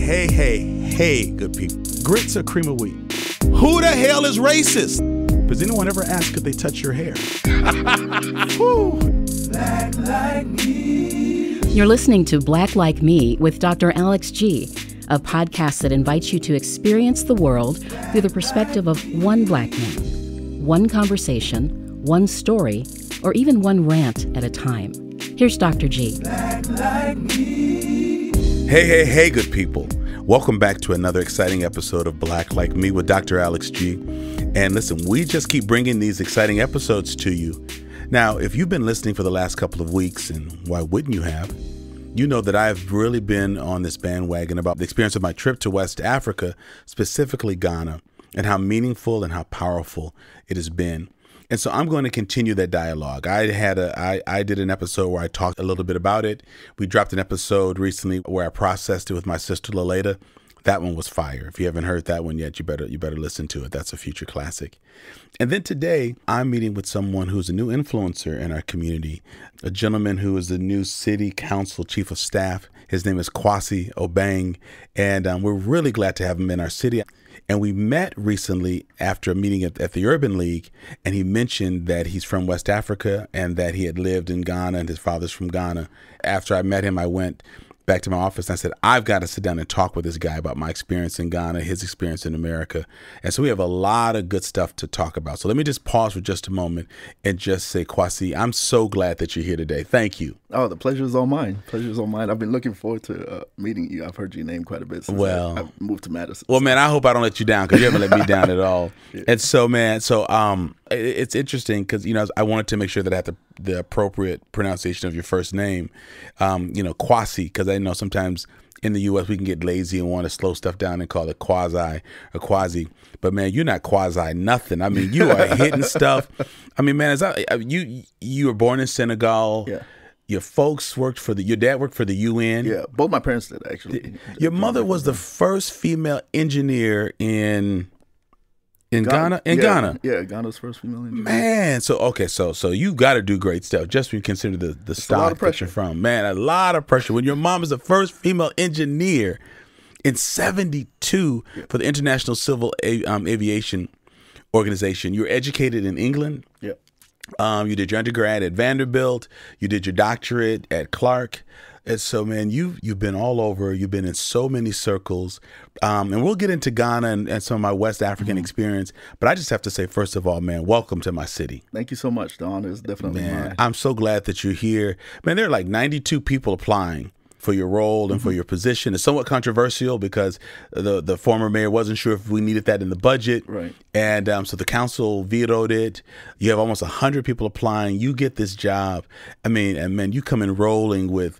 Hey, good people. Grits or cream of wheat? Who the hell is racist? Does anyone ever ask if they touch your hair? Black Like Me. You're listening to Black Like Me with Dr. Alex G., a podcast that invites you to experience the world through the perspective of one black man, one conversation, one story, or even one rant at a time. Here's Dr. G. Black Like Me. Hey, good people. Welcome back to another exciting episode of Black Like Me with Dr. Alex G. And listen, we just keep bringing these exciting episodes to you. Now, if you've been listening for the last couple of weeks, and why wouldn't you have, you know that I've really been on this bandwagon about the experience of my trip to West Africa, specifically Ghana, and how meaningful and how powerful it has been. And so I'm going to continue that dialogue. I did an episode where I talked a little bit about it. We dropped an episode recently where I processed it with my sister Laleda. That one was fire. If you haven't heard that one yet, you better listen to it. That's a future classic. And then today, I'm meeting with someone who's a new influencer in our community, a gentleman who is the new city council chief of staff. His name is Kwasi Obeng, and we're really glad to have him in our city. And we met recently after a meeting at the Urban League, and he mentioned that he's from West Africa and that he had lived in Ghana and his father's from Ghana. After I met him, I went back to my office and I said, I've got to sit down and talk with this guy about my experience in Ghana, his experience in America. And so we have a lot of good stuff to talk about. So let me just pause for just a moment and just say, Kwasi, I'm so glad that you're here today. Thank you. Oh, the pleasure is all mine. I've been looking forward to meeting you. I've heard your name quite a bit since I've moved to Madison. Well, man, I hope I don't let you down because you haven't let me down at all. Yeah. And so, man, it's interesting because, I wanted to make sure that I had the appropriate pronunciation of your first name, Kwasi, because I know sometimes in the U.S. we can get lazy and want to slow stuff down and call it quasi or quasi. But, man, you're not quasi nothing. I mean, you are hitting stuff. I mean, man, you were born in Senegal. Yeah. Your folks your dad worked for the UN. Yeah, both my parents did, actually. Your mother was the first female engineer in Ghana? Ghana? Yeah, Ghana's first female engineer. Man, so you got to do great stuff just when you consider the stock that you're from. Man, a lot of pressure. When your mom is the first female engineer in 1972 for the International Civil Aviation Organization. You were educated in England. Yep. You did your undergrad at Vanderbilt. You did your doctorate at Clark. And so, man, you've been all over. You've been in so many circles. And we'll get into Ghana and some of my West African experience. But I just have to say, first of all, man, welcome to my city. Thank you so much. The honor is definitely mine. I'm so glad that you're here. Man, there are like 92 people applying for your role and for your position. It's somewhat controversial because the former mayor wasn't sure if we needed that in the budget. Right. And so the council vetoed it. You have almost 100 people applying. You get this job. I mean, and man, you come in rolling with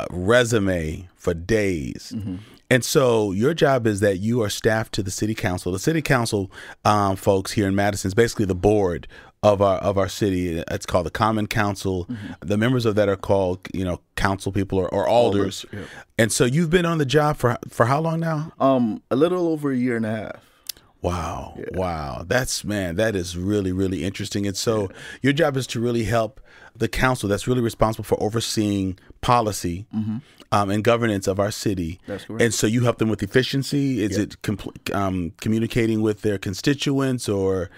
resume for days. And so your job is that you are staffed to the city council. The city council folks here in Madison is basically the board of our city. It's called the Common Council. The members of that are called, council people or alders. Yeah. And so you've been on the job for how long now? A little over a year and a half. Wow. Yeah. Wow. That is really, really interesting. And so your job is to really help the council that's really responsible for overseeing policy and governance of our city. That's correct. And so you help them with efficiency. Is it communicating with their constituents, or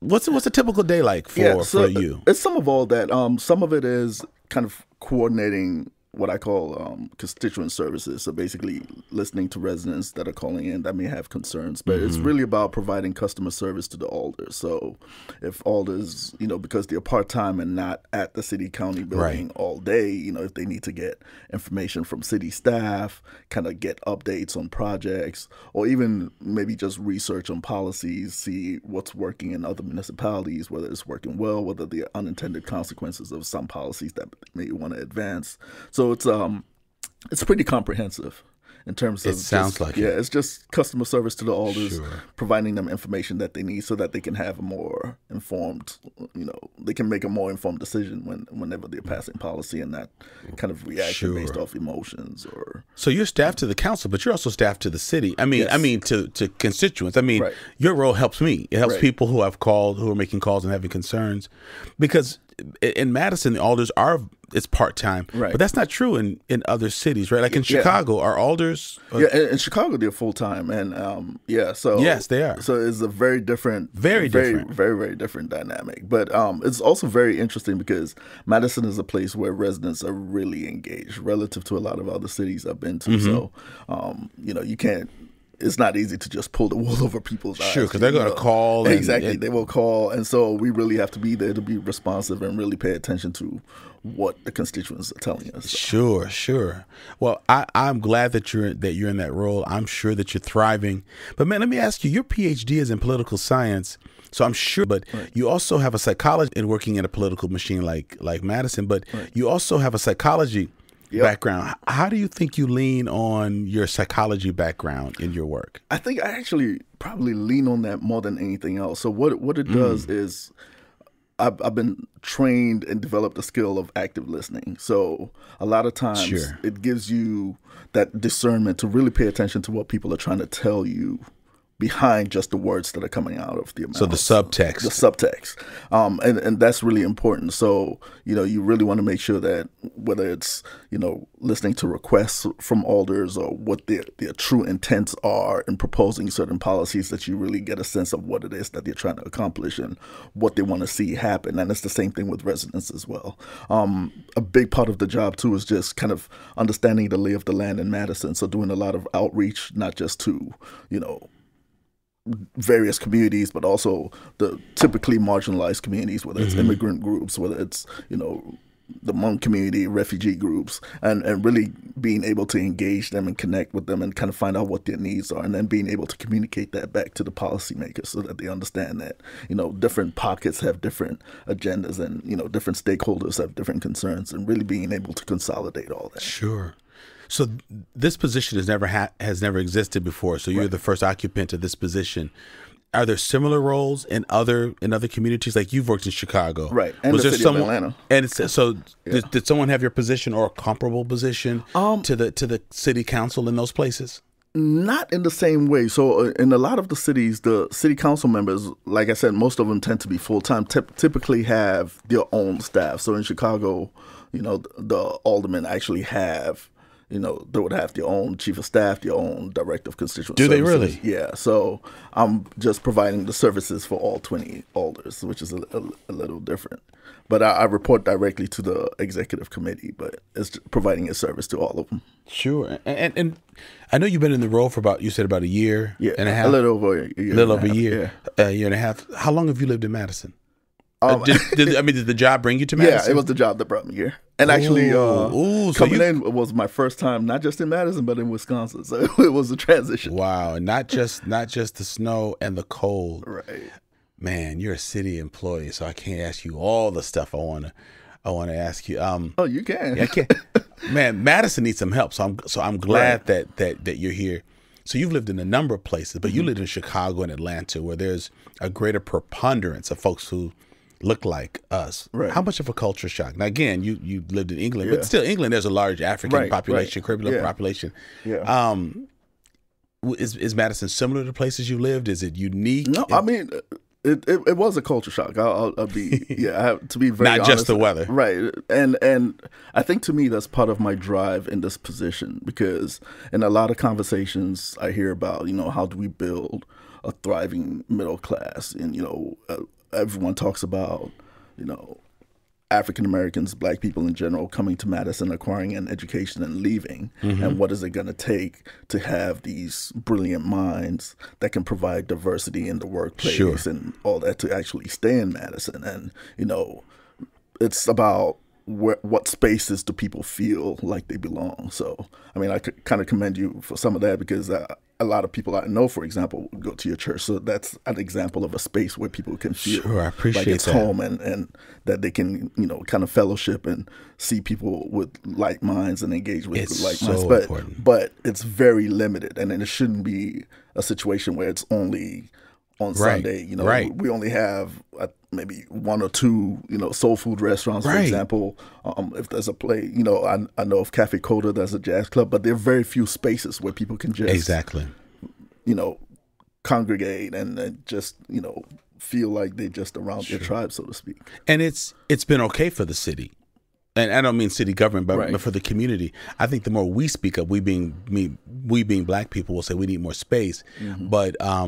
what's a typical day like for you? It's some of all that. Some of it is kind of coordinating what I call constituent services. So basically listening to residents that are calling in that may have concerns. But it's really about providing customer service to the alders. So if alders, because they're part-time and not at the city county building all day, if they need to get information from city staff, kind of get updates on projects, or even maybe just research on policies, see what's working in other municipalities, whether it's working well, whether there are unintended consequences of some policies that they may want to advance. So it's pretty comprehensive in terms of it's just customer service to the alders, providing them information that they need so that they can have a more informed, they can make a more informed decision whenever they're passing policy and not kind of reaction based off emotions or. So you're staffed to the council, but you're also staffed to the city. I mean to constituents. Your role helps me. It helps people who have called, who are making calls and having concerns, because in Madison, the alders it's part-time, Right. but that's not true in other cities, right? Like in Chicago, are alders? In Chicago they're full-time, and so yes, they are. So it's a very different, Very different. very, very different dynamic. But it's also very interesting because Madison is a place where residents are really engaged relative to a lot of other cities I've been to. So you can't. It's not easy to just pull the wool over people's eyes. Sure, because they're going to call. Exactly, they will call, and so we really have to be there to be responsive and really pay attention to what the constituents are telling us. Sure. Well, I'm glad that you're in that role. I'm sure that you're thriving. But man, let me ask you: your PhD is in political science, so I'm sure. But you also have a psychology in working in a political machine like Madison. But you also have a psychology background. How do you think you lean on your psychology background in your work? I think I actually probably lean on that more than anything else. So what it does is I've been trained and developed the skill of active listening. So a lot of times it gives you that discernment to really pay attention to what people are trying to tell you behind just the words that are coming out of the mouth. So the subtext. And that's really important. So, you really want to make sure that whether it's, listening to requests from alders or what their true intents are in proposing certain policies, that you really get a sense of what it is that they're trying to accomplish and what they want to see happen. And it's the same thing with residents as well. A big part of the job, too, is just kind of understanding the lay of the land in Madison. So doing a lot of outreach, not just to, various communities, but also the typically marginalized communities, whether it's immigrant groups, whether it's, the Hmong community, refugee groups, and really being able to engage them and connect with them and kind of find out what their needs are, and then being able to communicate that back to the policymakers so that they understand that, different pockets have different agendas and, different stakeholders have different concerns, and really being able to consolidate all that. Sure. So this position has never existed before. So you're the first occupant of this position. Are there similar roles in other communities? Like you've worked in Chicago, right? And was the there city someone? Of Atlanta. And so did someone have your position or a comparable position to the city council in those places? Not in the same way. So in a lot of the cities, the city council members, like I said, most of them tend to be full-time, typically have their own staff. So in Chicago, the aldermen actually have, they would have their own chief of staff, their own director of constituent services. Do they really? Yeah. So I'm just providing the services for all 20 alders, which is a little different. But I report directly to the executive committee, but it's providing a service to all of them. Sure. And I know you've been in the role for about a year and a half. A little over a year. A year and a half. How long have you lived in Madison? Did the job bring you to Madison? Yeah, it was the job that brought me here. And actually, coming in was my first time, not just in Madison, but in Wisconsin. So it was a transition. Wow, and not just the snow and the cold. Right. Man, you're a city employee, so I can't ask you all the stuff I want to ask you. You can. I can. Man, Madison needs some help. So I'm glad that you're here. So you've lived in a number of places, but you lived in Chicago and Atlanta, where there's a greater preponderance of folks who look like us. Right. How much of a culture shock? Now, again, you lived in England, but still, England, there's a large African population, Caribbean population. Yeah. Is Madison similar to places you lived? Is it unique? No, I mean, it was a culture shock. I'll be I have to be very not honest. Just the weather, right? And I think to me that's part of my drive in this position, because in a lot of conversations I hear about how do we build a thriving middle class, and everyone talks about, African Americans, Black people in general, coming to Madison, acquiring an education and leaving. And what is it going to take to have these brilliant minds that can provide diversity in the workplace and all that to actually stay in Madison? And, it's about what spaces do people feel like they belong. So, I mean, I could kind of commend you for some of that, because a lot of people I know, for example, go to your church. So that's an example of a space where people can feel I appreciate like it's that. home, and that they can, kind of fellowship and see people with like minds and engage with like minds. But it's very limited, and it shouldn't be a situation where it's only on Sunday. We only have maybe one or two, soul food restaurants, for example. If there's a play, I know of Cafe Coda, there's a jazz club, but there are very few spaces where people can just congregate and just, feel like they're just around their tribe, so to speak. And it's been okay for the city. And I don't mean city government, but for the community. I think the more we speak up, we being Black people, will say we need more space. But I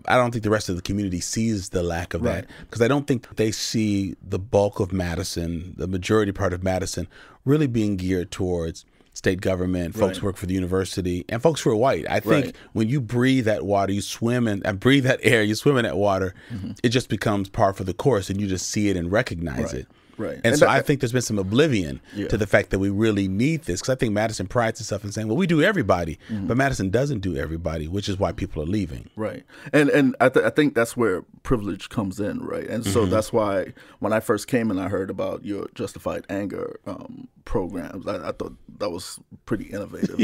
don't think the rest of the community sees the lack of that, because I don't think that they see the bulk of Madison, the majority part of Madison, really being geared towards state government, folks who work for the university, and folks who are white. I think when you breathe that water, you swim and breathe that air, you swim in that water, it just becomes par for the course, and you just see it and recognize it. Right. And so I think there's been some oblivion to the fact that we really need this, because I think Madison prides itself in saying, well, we do everybody, but Madison doesn't do everybody, which is why people are leaving. Right. And I think that's where privilege comes in, right? And so that's why when I first came and I heard about your Justified Anger programs, I thought that was pretty innovative.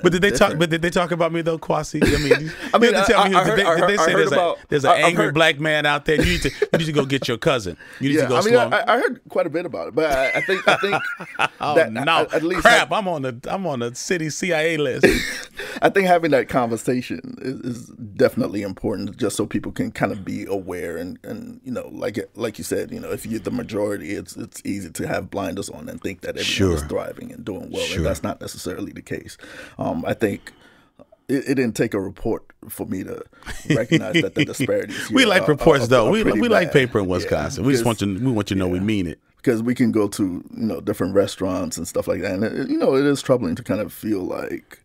But did they talk? But did they talk about me though, Kwasi? I mean, did they say there's an angry Black man out there? You need to go get your cousin. You need to go. I heard quite a bit about it, but I think oh, that no, at least crap! I'm on the city CIA list. I think having that conversation is definitely important, just so people can kind of be aware and like you said, if you're the majority, it's easy to have blinders on and think that everyone is thriving and doing well, and that's not necessarily the case. I think it didn't take a report for me to recognize that the disparities. We like reports, though. We like paper in Wisconsin. We just want you to know we mean it. Because we can go to different restaurants and stuff like that, and it is troubling to kind of feel like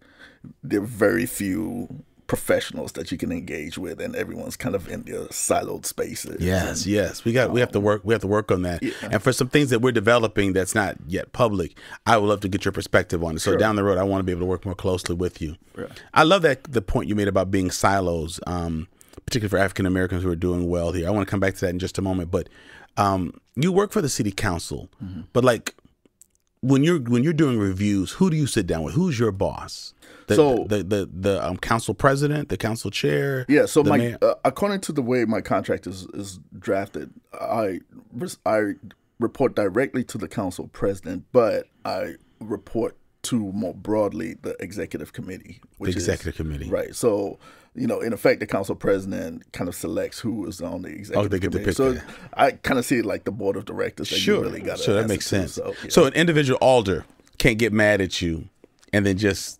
there are very few professionals that you can engage with, and everyone's kind of in their siloed spaces. Yes. We have to work on that. Yeah. And for some things that we're developing that's not yet public, I would love to get your perspective on it. So down the road, I want to be able to work more closely with you. Yeah. I love the point you made about being silos, particularly for African Americans who are doing well here. I want to come back to that in just a moment, but you work for the city council, but like when you're doing reviews, who do you sit down with? Who's your boss? The council president, the council chair. Yeah. So according to the way my contract is drafted, I report directly to the council president, but I report to more broadly the executive committee. Right. So in effect, the council president kind of selects who is on the executive committee. Get to pick so that. I kind of see it like the board of directors. That you really got to. So that makes sense. So an individual alder can't get mad at you and then just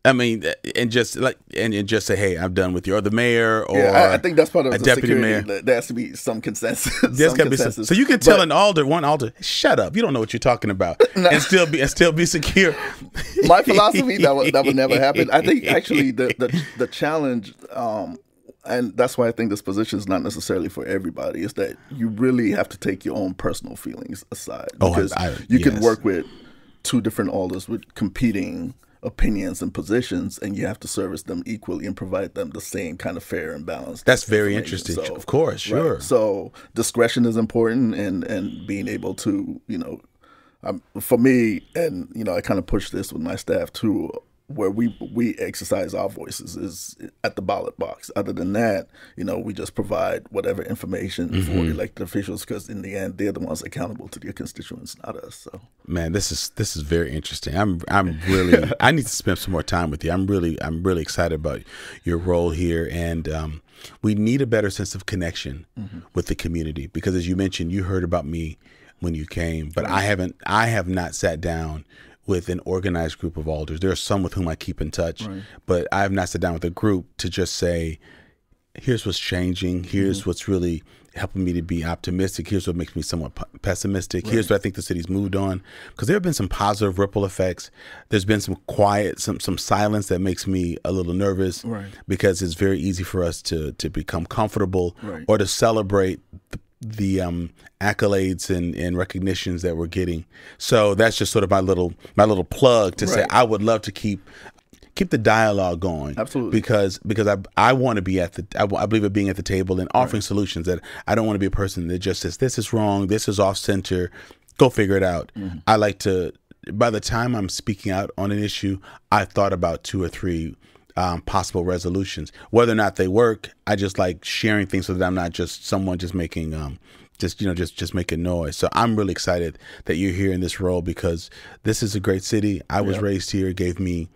say, hey, I'm done with you, or the mayor, or I think that's part of a the deputy security. mayor. There has to be some consensus. There's got to be some. So you can tell one alder, shut up, you don't know what you're talking about, and still be secure. My philosophy that would never happen. I think actually the challenge, and that's why I think this position is not necessarily for everybody, is that you really have to take your own personal feelings aside, because you can work with two different alders with competing opinions and positions, and you have to service them equally and provide them the same kind of fair and balanced. That's very interesting. So, of course, sure. Right. So discretion is important, and being able to, for me, and I kind of push this with my staff too, where we exercise our voices is at the ballot box. Other than that, we just provide whatever information for elected officials, because in the end, they're the ones accountable to their constituents, not us. So, man, this is very interesting. I'm really I need to spend some more time with you. I'm really excited about your role here, and we need a better sense of connection with the community, because as you mentioned, you heard about me when you came, but I have not sat down with an organized group of alders. There are some with whom I keep in touch, but I have not sat down with a group to just say, here's what's changing, here's what's really helping me to be optimistic, here's what makes me somewhat pessimistic, here's what I think the city's moved on. Because there have been some positive ripple effects. There's been some quiet, some silence that makes me a little nervous, because it's very easy for us to become comfortable or to celebrate the accolades and recognitions that we're getting. So that's just sort of my little plug to say I would love to keep the dialogue going. Absolutely. Because I want to be I believe in being at the table and offering solutions. That I don't want to be a person that just says this is wrong, this is off center, go figure it out. I like to, by the time I'm speaking out on an issue, I thought about 2 or 3 possible resolutions. Whether or not they work, I just like sharing things so that I'm not just someone just making just making noise. So I'm really excited that you're here in this role, because this is a great city. I was raised here. It gave me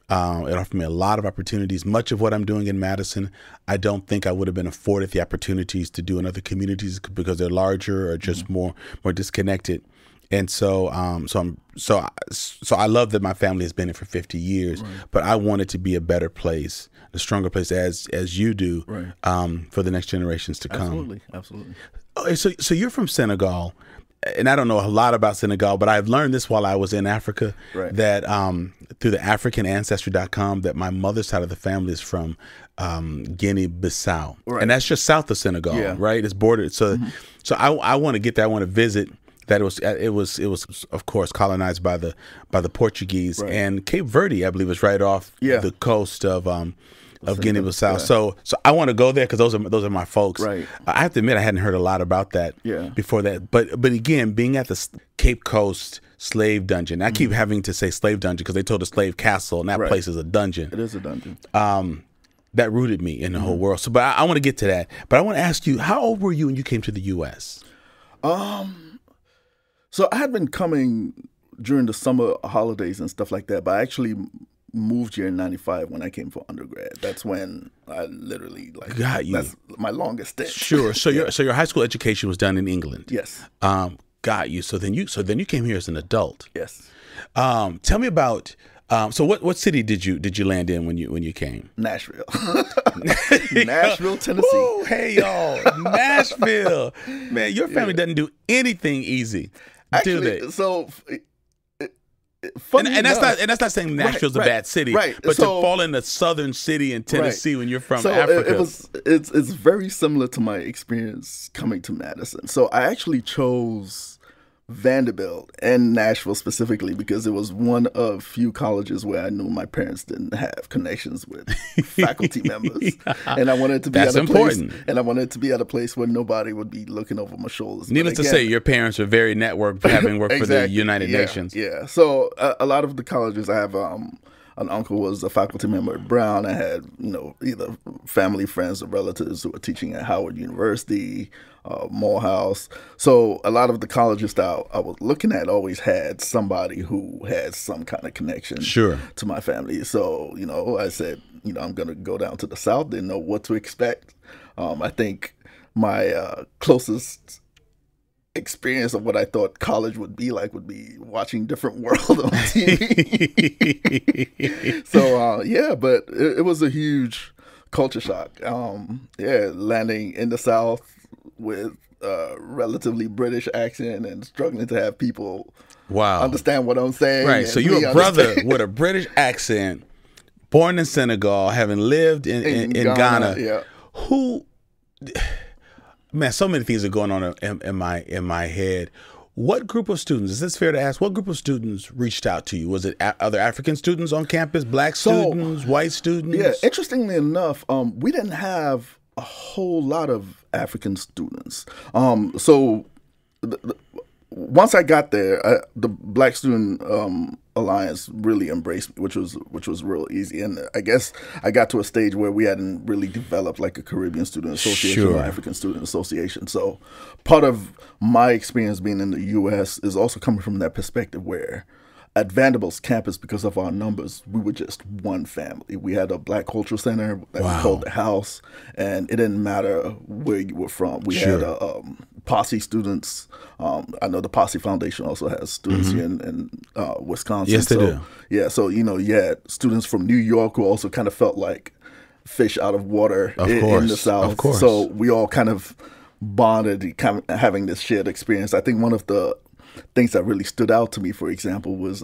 It offered me a lot of opportunities. Much of what I'm doing in Madison, I don't think I would have been afforded the opportunities to do in other communities because they're larger or just more disconnected. And so, so I love that my family has been here for 50 years, but I want it to be a better place, a stronger place, as you do, for the next generations to come. Absolutely. Okay, so you're from Senegal, and I don't know a lot about Senegal, but I've learned this while I was in Africa, that through the AfricanAncestry.com, that my mother's side of the family is from Guinea-Bissau, and that's just south of Senegal, right? It's bordered. So, so I want to get there. I want to visit. That it was of course colonized by the Portuguese, and Cape Verde, I believe, is right off the coast of Guinea-Bissau. So I want to go there because those are my folks. I have to admit I hadn't heard a lot about that before that. But again, being at the Cape Coast slave dungeon, I keep having to say slave dungeon because they told us slave castle, and that place is a dungeon. It is a dungeon. That rooted me in the whole world. So, but I want to get to that. But I want to ask you, how old were you when you came to the U.S.? So I had been coming during the summer holidays and stuff like that, but I actually moved here in '95 when I came for undergrad. That's when I literally got you. That's my longest stint. Sure. So your high school education was done in England. Yes. Got you. So then you came here as an adult. Yes. Tell me about. So what city did you land in when you came? Nashville. Nashville, Tennessee. Woo, hey y'all, Nashville. Man, your family doesn't do anything easy. Actually, do they? So funny enough, that's not saying Nashville's a bad city, but to fall in a southern city in Tennessee when you're from Africa. It's very similar to my experience coming to Madison. So I actually chose Vanderbilt and Nashville specifically because it was one of few colleges where I knew my parents didn't have connections with faculty members, and I wanted to be at a place, and I wanted to be at a place where nobody would be looking over my shoulders. Needless to say, your parents are very networked, having worked for the United Nations. Yeah. So a lot of the colleges I have. An uncle was a faculty member at Brown. I had, either family, friends, or relatives who were teaching at Howard University, Morehouse. So a lot of the colleges that I was looking at always had somebody who had some kind of connection to my family. So, I said, I'm going to go down to the South. Didn't know what to expect. I think my closest experience of what I thought college would be like would be watching Different World on TV. So but it was a huge culture shock. Landing in the South with a relatively British accent and struggling to have people understand what I'm saying. Right. So you're a brother with a British accent, born in Senegal, having lived in Ghana. Yeah. Who? Man, so many things are going on in my head. What group of students, is this fair to ask, what group of students reached out to you? Was it other African students on campus, black students, white students? Yeah, interestingly enough, we didn't have a whole lot of African students. Once I got there, the Black Student Alliance really embraced me, which was real easy. And I guess I got to a stage where we hadn't really developed like a Caribbean Student Association or African Student Association. So part of my experience being in the U.S. is also coming from that perspective where at Vanderbilt's campus, because of our numbers, we were just one family. We had a Black Cultural Center that we called the House, and it didn't matter where you were from. We had Posse students. I know the Posse Foundation also has students here in Wisconsin. Yes, they do. Yeah, so you had students from New York who also kind of felt like fish out of water in the South. Of course. So we all kind of bonded, kind of having this shared experience. I think one of the things that really stood out to me, for example, was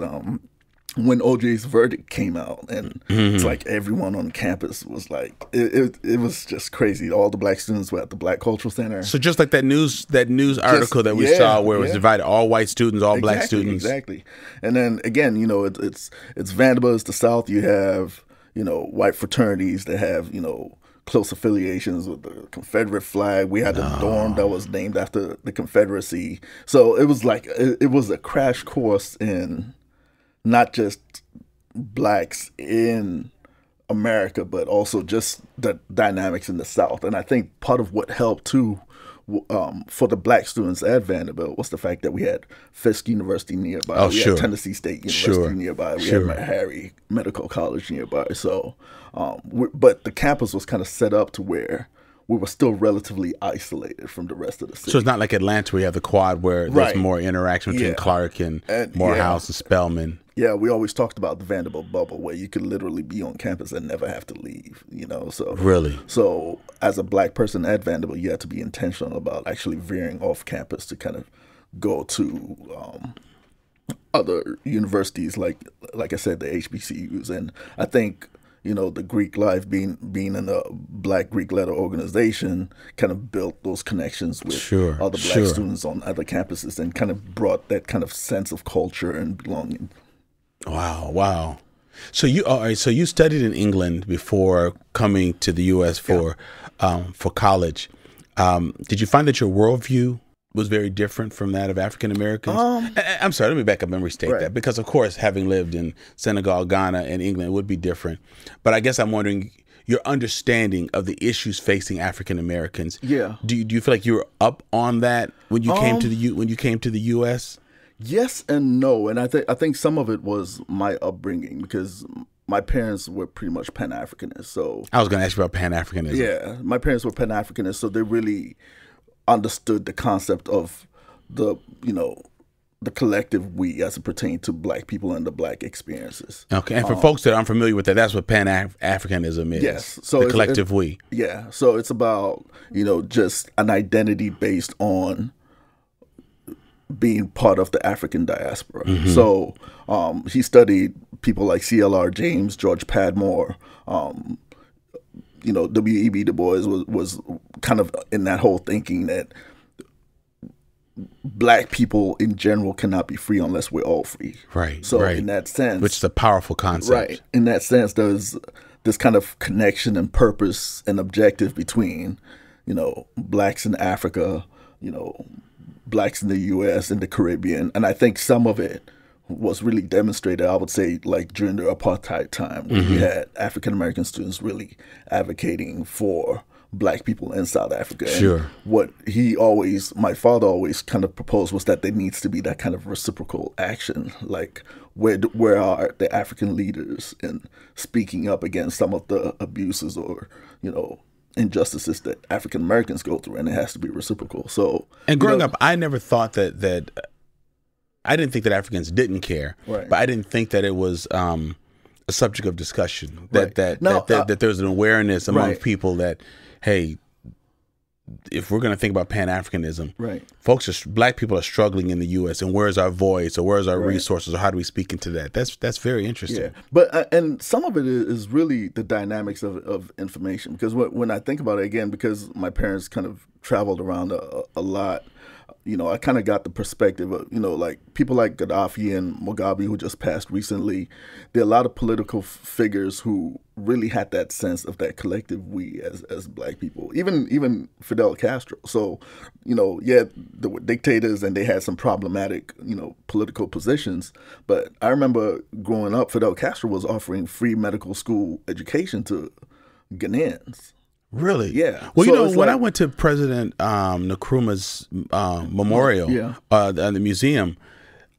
when OJ's verdict came out, and it's like everyone on campus was like, it was just crazy. All the Black students were at the Black Cultural Center. So just like that news article that we saw where it was divided, all white students, all Black students. Exactly. And then again, it's Vanderbilt, it's the South. You have, white fraternities that have, close affiliations with the Confederate flag. We had a dorm that was named after the Confederacy. So it was like, it was a crash course in not just Blacks in America, but also just the dynamics in the South. And I think part of what helped too for the black students at Vanderbilt was the fact that we had Fisk University nearby. We had Tennessee State University nearby. We had Harry Medical College nearby. So, but the campus was kind of set up to where we were still relatively isolated from the rest of the city. So it's not like Atlanta where you have the quad where there's more interaction between Clark and Morehouse and Spelman. Yeah, we always talked about the Vanderbilt bubble where you could literally be on campus and never have to leave, you know. So really? So as a black person at Vanderbilt, you had to be intentional about actually veering off campus to kind of go to other universities like I said, the HBCUs. And I think, you know, the Greek life being in a black Greek letter organization kind of built those connections with other black students on other campuses and kind of brought that kind of sense of culture and belonging. Wow. So you studied in England before coming to the U.S. for college. Did you find that your worldview was very different from that of African Americans? I'm sorry, let me back up and restate that, because of course, having lived in Senegal, Ghana, and England, it would be different. But I guess I'm wondering your understanding of the issues facing African Americans. Yeah. Do you feel like you were up on that when you came to the U.S.? Yes and no, and I think some of it was my upbringing because my parents were pretty much Pan-Africanists. So I was going to ask you about Pan-Africanism. Yeah, my parents were Pan-Africanists, so they really understood the concept of the collective we as it pertained to black people and the black experiences. Okay, and for folks that aren't familiar with that, that's what Pan-Africanism is. Yes, so the collective we. Yeah, so it's about just an identity based on being part of the African diaspora. Mm-hmm. So he studied people like C.L.R. James, George Padmore, W.E.B. Du Bois was kind of in that whole thinking that black people in general cannot be free unless we're all free. Right. So in that sense, which is a powerful concept. Right. In that sense, there's this kind of connection and purpose and objective between, blacks in Africa, blacks in the U.S. and the Caribbean. And I think some of it was really demonstrated, I would say, like during the apartheid time, when we had African-American students really advocating for black people in South Africa. Sure. And what my father always kind of proposed was that there needs to be that kind of reciprocal action. Like, where are the African leaders in speaking up against some of the abuses or, injustices that African Americans go through, and it has to be reciprocal. So, and growing up, I never thought that I didn't think that Africans didn't care, but I didn't think that it was a subject of discussion. That there's an awareness among people that, hey, if we're going to think about Pan-Africanism, black people are struggling in the U.S. and where's our voice or where's our resources or how do we speak into that? That's very interesting. Yeah, but and some of it is really the dynamics of information, because when I think about it again, because my parents kind of traveled around a lot. I kind of got the perspective of, like people like Gaddafi and Mugabe, who just passed recently. There are a lot of political figures who really had that sense of that collective we as black people, even Fidel Castro. So, they were dictators and they had some problematic, political positions. But I remember growing up, Fidel Castro was offering free medical school education to Ghanaians. Really? Yeah. Well, when I went to President Nkrumah's memorial in the museum,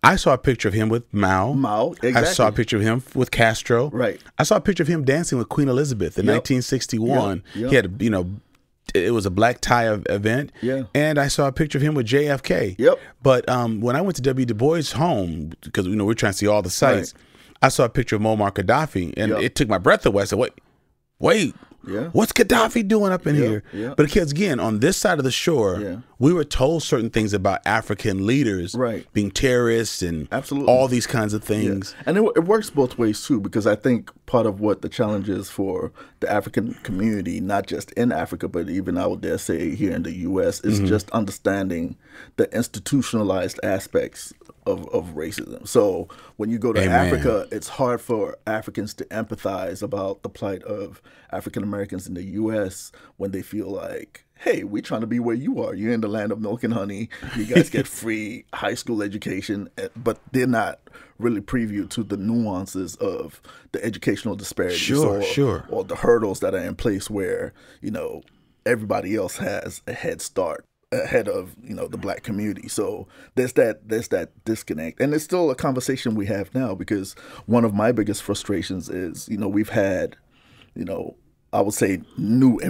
I saw a picture of him with Mao. Exactly. I saw a picture of him with Castro. Right. I saw a picture of him dancing with Queen Elizabeth in 1961. Yep. He had, it was a black tie event. Yeah. And I saw a picture of him with JFK. Yep. But when I went to W. Du Bois' home, because we're trying to see all the sites, I saw a picture of Muammar Gaddafi, and it took my breath away. I said, wait. Yeah. What's Gaddafi doing up in here? Yeah. But because again, on this side of the shore, we were told certain things about African leaders being terrorists and all these kinds of things. Yeah. And it works both ways too, because I think part of what the challenge is for the African community, not just in Africa, but even I would dare say here in the U.S., is just understanding the institutionalized aspects of racism. So when you go to Africa, it's hard for Africans to empathize about the plight of African Americans in the U.S. when they feel like, hey, we're trying to be where you are. You're in the land of milk and honey. You guys get free high school education, but they're not really preview to the nuances of the educational disparities or the hurdles that are in place where, everybody else has a head start ahead of the black community. So there's that disconnect, and it's still a conversation we have now, because one of my biggest frustrations is we've had I would say new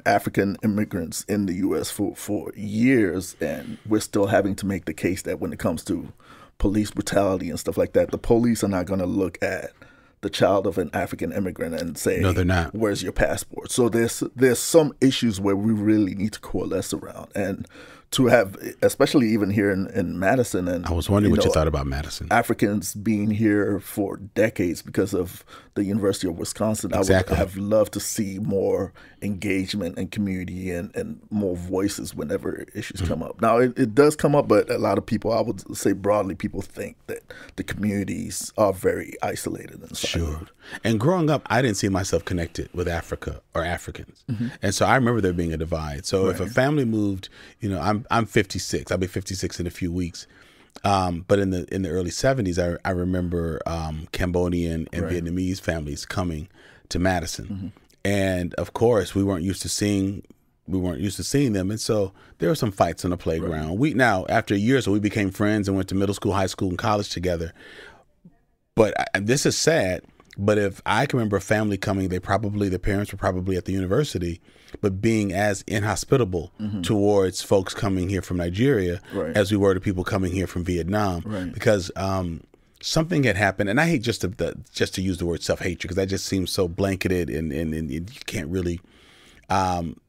African immigrants in the U.S. for years, and we're still having to make the case that when it comes to police brutality and stuff like that, the police are not going to look at the child of an African immigrant and say, no, they're not. Where's your passport? So there's some issues where we really need to coalesce around, and to have, especially even here in Madison. And I was wondering what you thought about Madison. Africans being here for decades because of the University of Wisconsin. Exactly. I would have loved to see more engagement and community and more voices whenever issues come up. Now, it does come up, but a lot of people, I would say broadly, people think that the communities are very isolated and siloed. Sure. And growing up, I didn't see myself connected with Africa or Africans. And so I remember there being a divide. So if a family moved, I'm 56. I'll be 56 in a few weeks. But in the early 70s, I remember Cambodian and Vietnamese families coming to Madison. And of course, we weren't used to seeing them. And so there were some fights on the playground. Now, after a year or so, we became friends and went to middle school, high school, and college together. But this is sad. But if I can remember a family coming, their parents were probably at the university, but being as inhospitable towards folks coming here from Nigeria as we were to people coming here from Vietnam, because something had happened. And I hate just to use the word self-hatred, because that just seems so blanketed and you can't really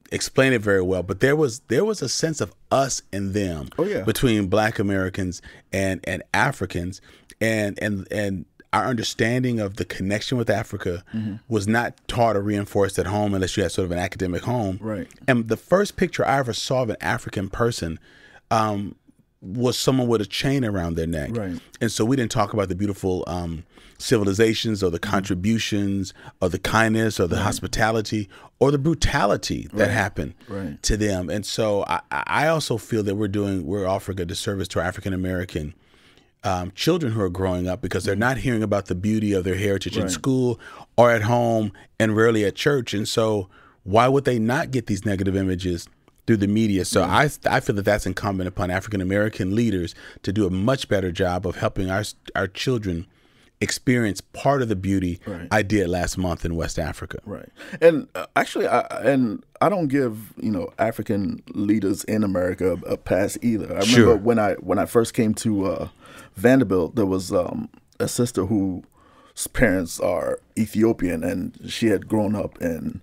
explain it very well. But there was a sense of us and them between Black Americans and Africans, and our understanding of the connection with Africa was not taught or reinforced at home unless you had sort of an academic home. Right. And the first picture I ever saw of an African person was someone with a chain around their neck. Right. And so we didn't talk about the beautiful civilizations or the contributions or the kindness or the hospitality or the brutality that happened to them. And so I also feel that we're offering a disservice to our African American children who are growing up, because they're not hearing about the beauty of their heritage in school or at home, and rarely at church. And so why would they not get these negative images through the media? So I feel that that's incumbent upon African American leaders to do a much better job of helping our children experience part of the beauty I did last month in West Africa. Right. And actually, I don't give African leaders in America a pass either. I remember when I first came to Vanderbilt, there was a sister whose parents are Ethiopian, and she had grown up in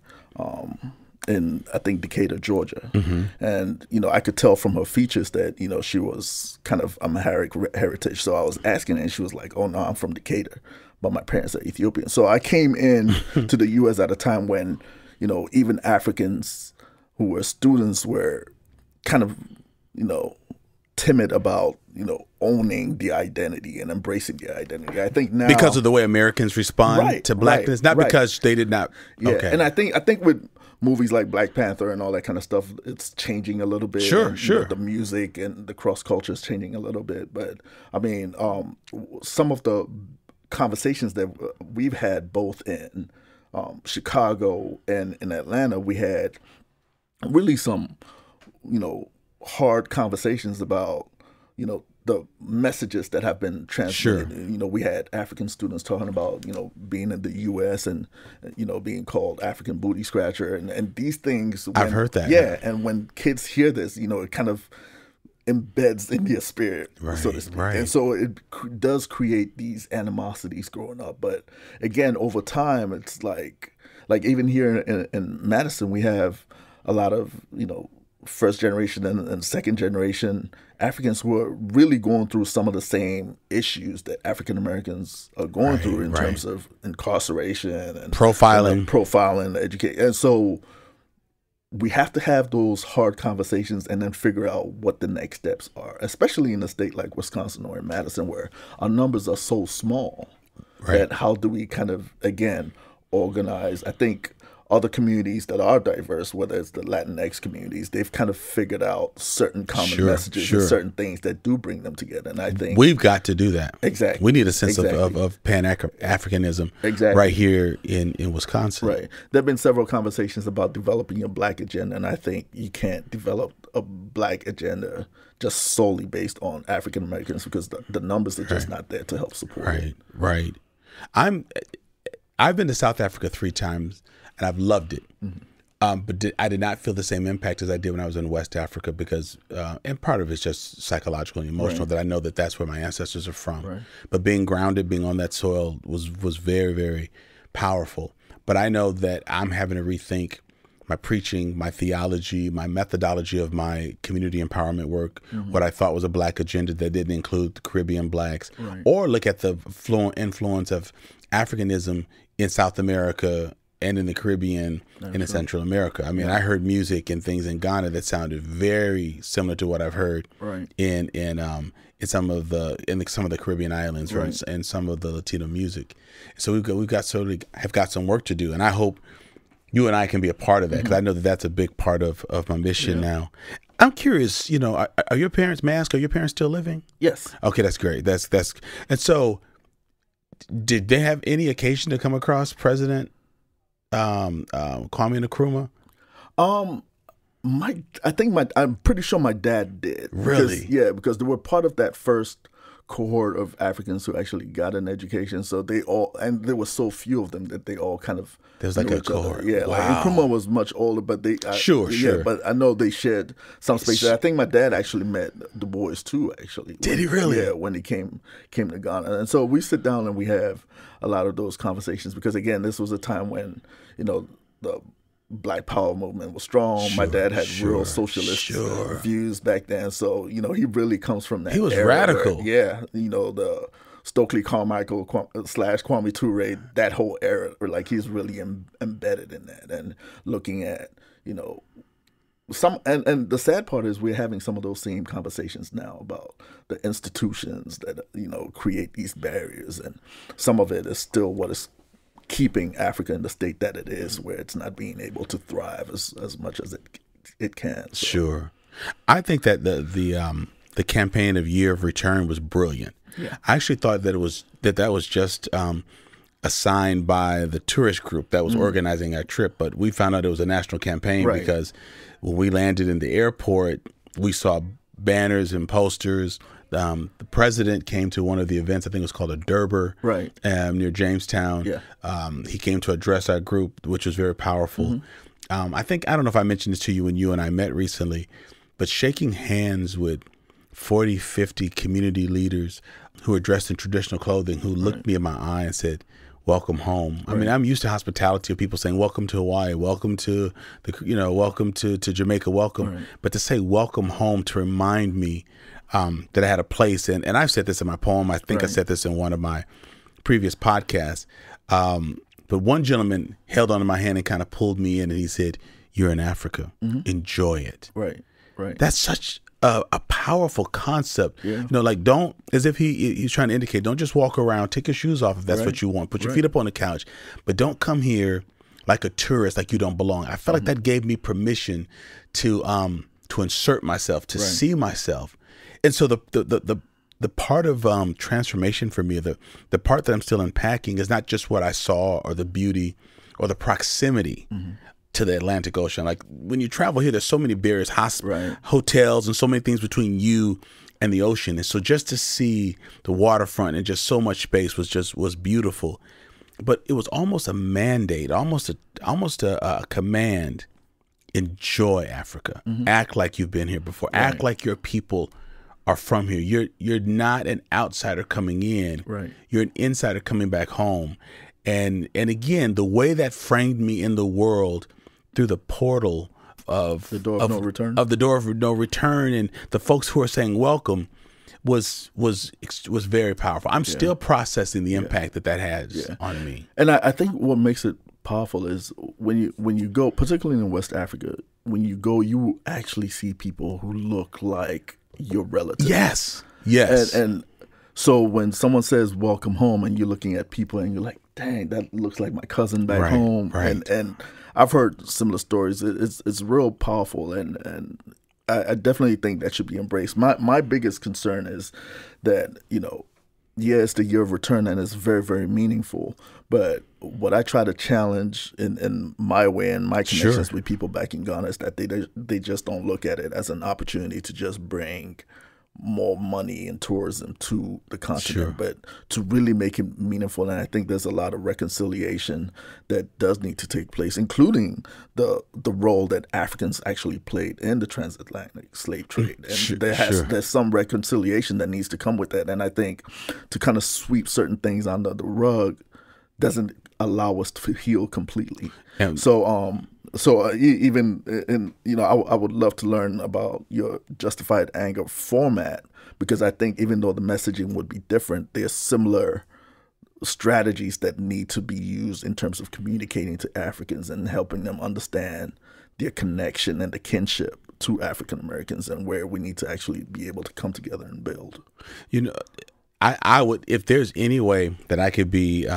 I think Decatur, Georgia. And I could tell from her features that she was kind of Amharic heritage. So I was asking her, and she was like, "Oh no, I'm from Decatur, but my parents are Ethiopian." So I came in to the U.S. at a time when even Africans who were students were kind of timid about owning the identity and embracing the identity. I think now, because of the way Americans respond to blackness, not because they did not. Okay. And I think with movies like Black Panther and all that kind of stuff, it's changing a little bit. Sure. The music and the cross culture is changing a little bit. But I mean, some of the conversations that we've had both in Chicago and in Atlanta, we had really some, hard conversations about, the messages that have been transmitted. Sure. We had African students talking about, being in the U.S. and, being called African booty scratcher and these things. I've heard that. Yeah. And when kids hear this, it kind of embeds in their spirit, so to speak. Right. And so it does create these animosities growing up. But again, over time, it's like even here in Madison, we have a lot of, first generation and second generation Africans who are really going through some of the same issues that African Americans are going through in terms of incarceration and profiling, education. And so we have to have those hard conversations and then figure out what the next steps are, especially in a state like Wisconsin or in Madison, where our numbers are so small that how do we kind of, again, organize? I think other communities that are diverse, whether it's the Latinx communities, they've kind of figured out certain common messages and certain things that do bring them together. And I think we've got to do that. Exactly. We need a sense of Pan-Africanism right here in Wisconsin. Right. There have been several conversations about developing your Black agenda, and I think you can't develop a Black agenda just solely based on African Americans because the numbers are just not there to help support it. Right. I've been to South Africa 3 times. And I've loved it, but I did not feel the same impact as I did when I was in West Africa because, and part of it's just psychological and emotional that I know that that's where my ancestors are from. Right. But being grounded, being on that soil was very, very powerful. But I know that I'm having to rethink my preaching, my theology, my methodology of my community empowerment work, what I thought was a Black agenda that didn't include the Caribbean Blacks, or look at the influence of Africanism in South America and in the Caribbean and in Central America. I mean, I heard music and things in Ghana that sounded very similar to what I've heard in some of the Caribbean islands and some of the Latino music. So we've got some work to do, and I hope you and I can be a part of that because I know that that's a big part of my mission now. I'm curious, are your parents masked? Are your parents still living? Yes. Okay, that's great. That's and so did they have any occasion to come across President Kwame Nkrumah? I'm pretty sure my dad did. Really? Because they were part of that first cohort of Africans who actually got an education. So and there were so few of them that they all kind of there's like a cohort. Yeah, wow. Like Nkrumah was much older, but sure. But I know they shared some space. I think my dad actually met Du Bois too. Actually, did he really? Yeah, when he came to Ghana, and so we sit down and we have a lot of those conversations because again, this was a time when the Black Power movement was strong. My dad had real socialist views back then, so he really comes from that. He was era radical. Where, the Stokely Carmichael / Kwame Ture, that whole era, like he's really embedded in that, and looking at some. And the sad part is we're having some of those same conversations now about the institutions that create these barriers, and some of it is still what is keeping Africa in the state that it is, where it's not being able to thrive as much as it can. So. Sure, I think that the campaign of Year of Return was brilliant. Yeah. I actually thought that that was just assigned by the tourist group that was organizing our trip, but we found out it was a national campaign because when we landed in the airport, we saw banners and posters. The president came to one of the events. I think it was called a Durbar, near Jamestown. Yeah. He came to address our group, which was very powerful. I don't know if I mentioned this to you when you and I met recently, but shaking hands with 40, 50 community leaders who were dressed in traditional clothing, who looked me in my eye and said, "Welcome home." I mean, I'm used to hospitality of people saying, "Welcome to Hawaii, welcome to welcome to Jamaica, welcome." But to say "welcome home" to remind me that I had a place, and I've said this in my poem. I think I said this in one of my previous podcasts. But one gentleman held onto my hand and kind of pulled me in, and he said, "You're in Africa. Enjoy it." Right. That's such a powerful concept. Yeah. Don't, as if he's trying to indicate, don't just walk around, take your shoes off if that's what you want, put your feet up on the couch, but don't come here like a tourist, like you don't belong. I felt like that gave me permission to insert myself, to see myself. And so the part of transformation for me, the part that I'm still unpacking is not just what I saw or the beauty or the proximity to the Atlantic Ocean. Like when you travel here, there's so many barriers, hotels, and so many things between you and the ocean. And so just to see the waterfront and just so much space was beautiful. But it was almost a mandate, almost a command. Enjoy Africa. Act like you've been here before. Act like your people are from here. You're not an outsider coming in. You're an insider coming back home. And again, the way that framed me in the world through the portal of the door of no return, and the folks who are saying welcome was very powerful. I'm still processing the impact that has on me. And I think what makes it powerful is when you go, particularly in West Africa, when you go, you actually see people who look like your relatives. Yes. And so when someone says welcome home and you're looking at people and you're like, dang, that looks like my cousin back Right, home. right. And I've heard similar stories. It's real powerful, and I definitely think that should be embraced. My biggest concern is that, yeah, it's the year of return and it's very, very meaningful. But what I try to challenge in my way and my connections with people back in Ghana is that they just don't look at it as an opportunity to just bring more money and tourism to the continent, but to really make it meaningful. And I think there's a lot of reconciliation that does need to take place, including the role that Africans actually played in the transatlantic slave trade. And there's some reconciliation that needs to come with that. And I think to kind of sweep certain things under the rug doesn't allow us to heal completely. So even in, I would love to learn about your justified anger format, because I think even though the messaging would be different, there's similar strategies that need to be used in terms of communicating to Africans and helping them understand their connection and the kinship to African Americans and where we need to actually be able to come together and build. I would, if there's any way that I could be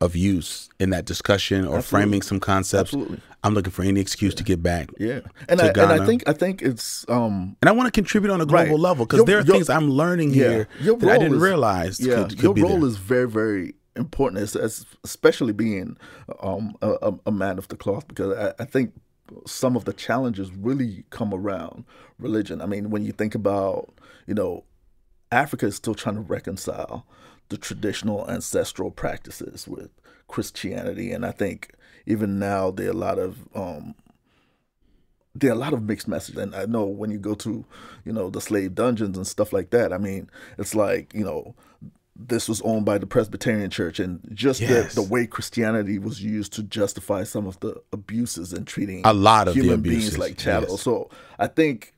of use in that discussion or framing some concepts. Absolutely. I'm looking for any excuse to get back. And to Ghana. And I think it's and I want to contribute on a global level, because there are things I'm learning here that I didn't realize could your be role there. is very, very important, especially being a man of the cloth, because I think some of the challenges really come around religion. I mean, when you think about, Africa is still trying to reconcile the traditional ancestral practices with Christianity, and I think even now there are a lot of mixed messages. And I know when you go to the slave dungeons and stuff like that, I mean, it's like this was owned by the Presbyterian Church, and just the way Christianity was used to justify some of the abuses and treating a lot of human the beings like chattel. So I think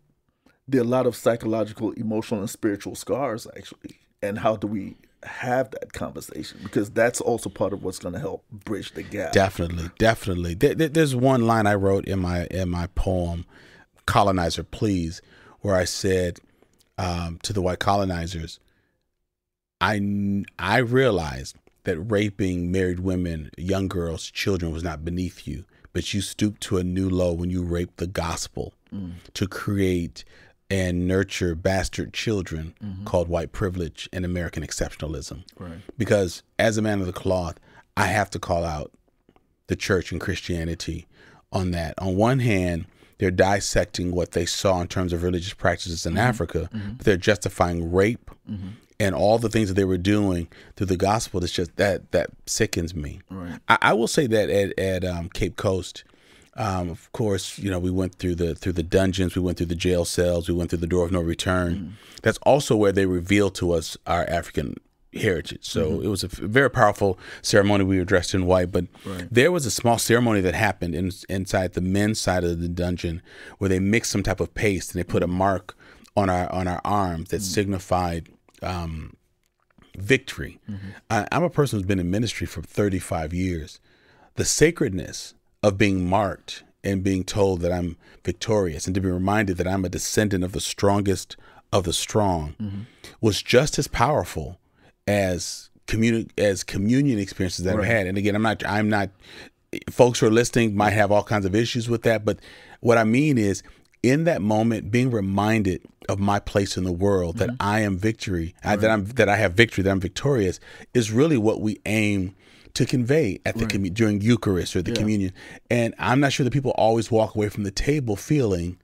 there are a lot of psychological, emotional, and spiritual scars actually, and how do we have that conversation, because that's also part of what's going to help bridge the gap. Definitely. There's one line I wrote in my poem, "Colonizer Please," where I said to the white colonizers, I realized that raping married women, young girls, children was not beneath you, but you stooped to a new low when you raped the gospel to create and nurture bastard children called white privilege and American exceptionalism. Right. Because as a man of the cloth, I have to call out the church and Christianity on that. On one hand, they're dissecting what they saw in terms of religious practices in Africa, but they're justifying rape and all the things that they were doing through the gospel. It's just that sickens me. Right. I will say that at Cape Coast, of course, we went through the dungeons, we went through the jail cells, we went through the door of no return. That's also where they revealed to us our African heritage. So it was a very powerful ceremony. We were dressed in white, but there was a small ceremony that happened inside the men's side of the dungeon where they mixed some type of paste and they put a mark on our arms that signified victory. I'm a person who's been in ministry for 35 years. The sacredness of being marked and being told that I'm victorious and to be reminded that I'm a descendant of the strongest of the strong was just as powerful as communion experiences that I've had. And again, I'm not folks who are listening might have all kinds of issues with that, but what I mean is in that moment, being reminded of my place in the world, that I am victory, that I have victory, that I'm victorious, is really what we aim to convey at the during Eucharist or the communion. And I'm not sure that people always walk away from the table feeling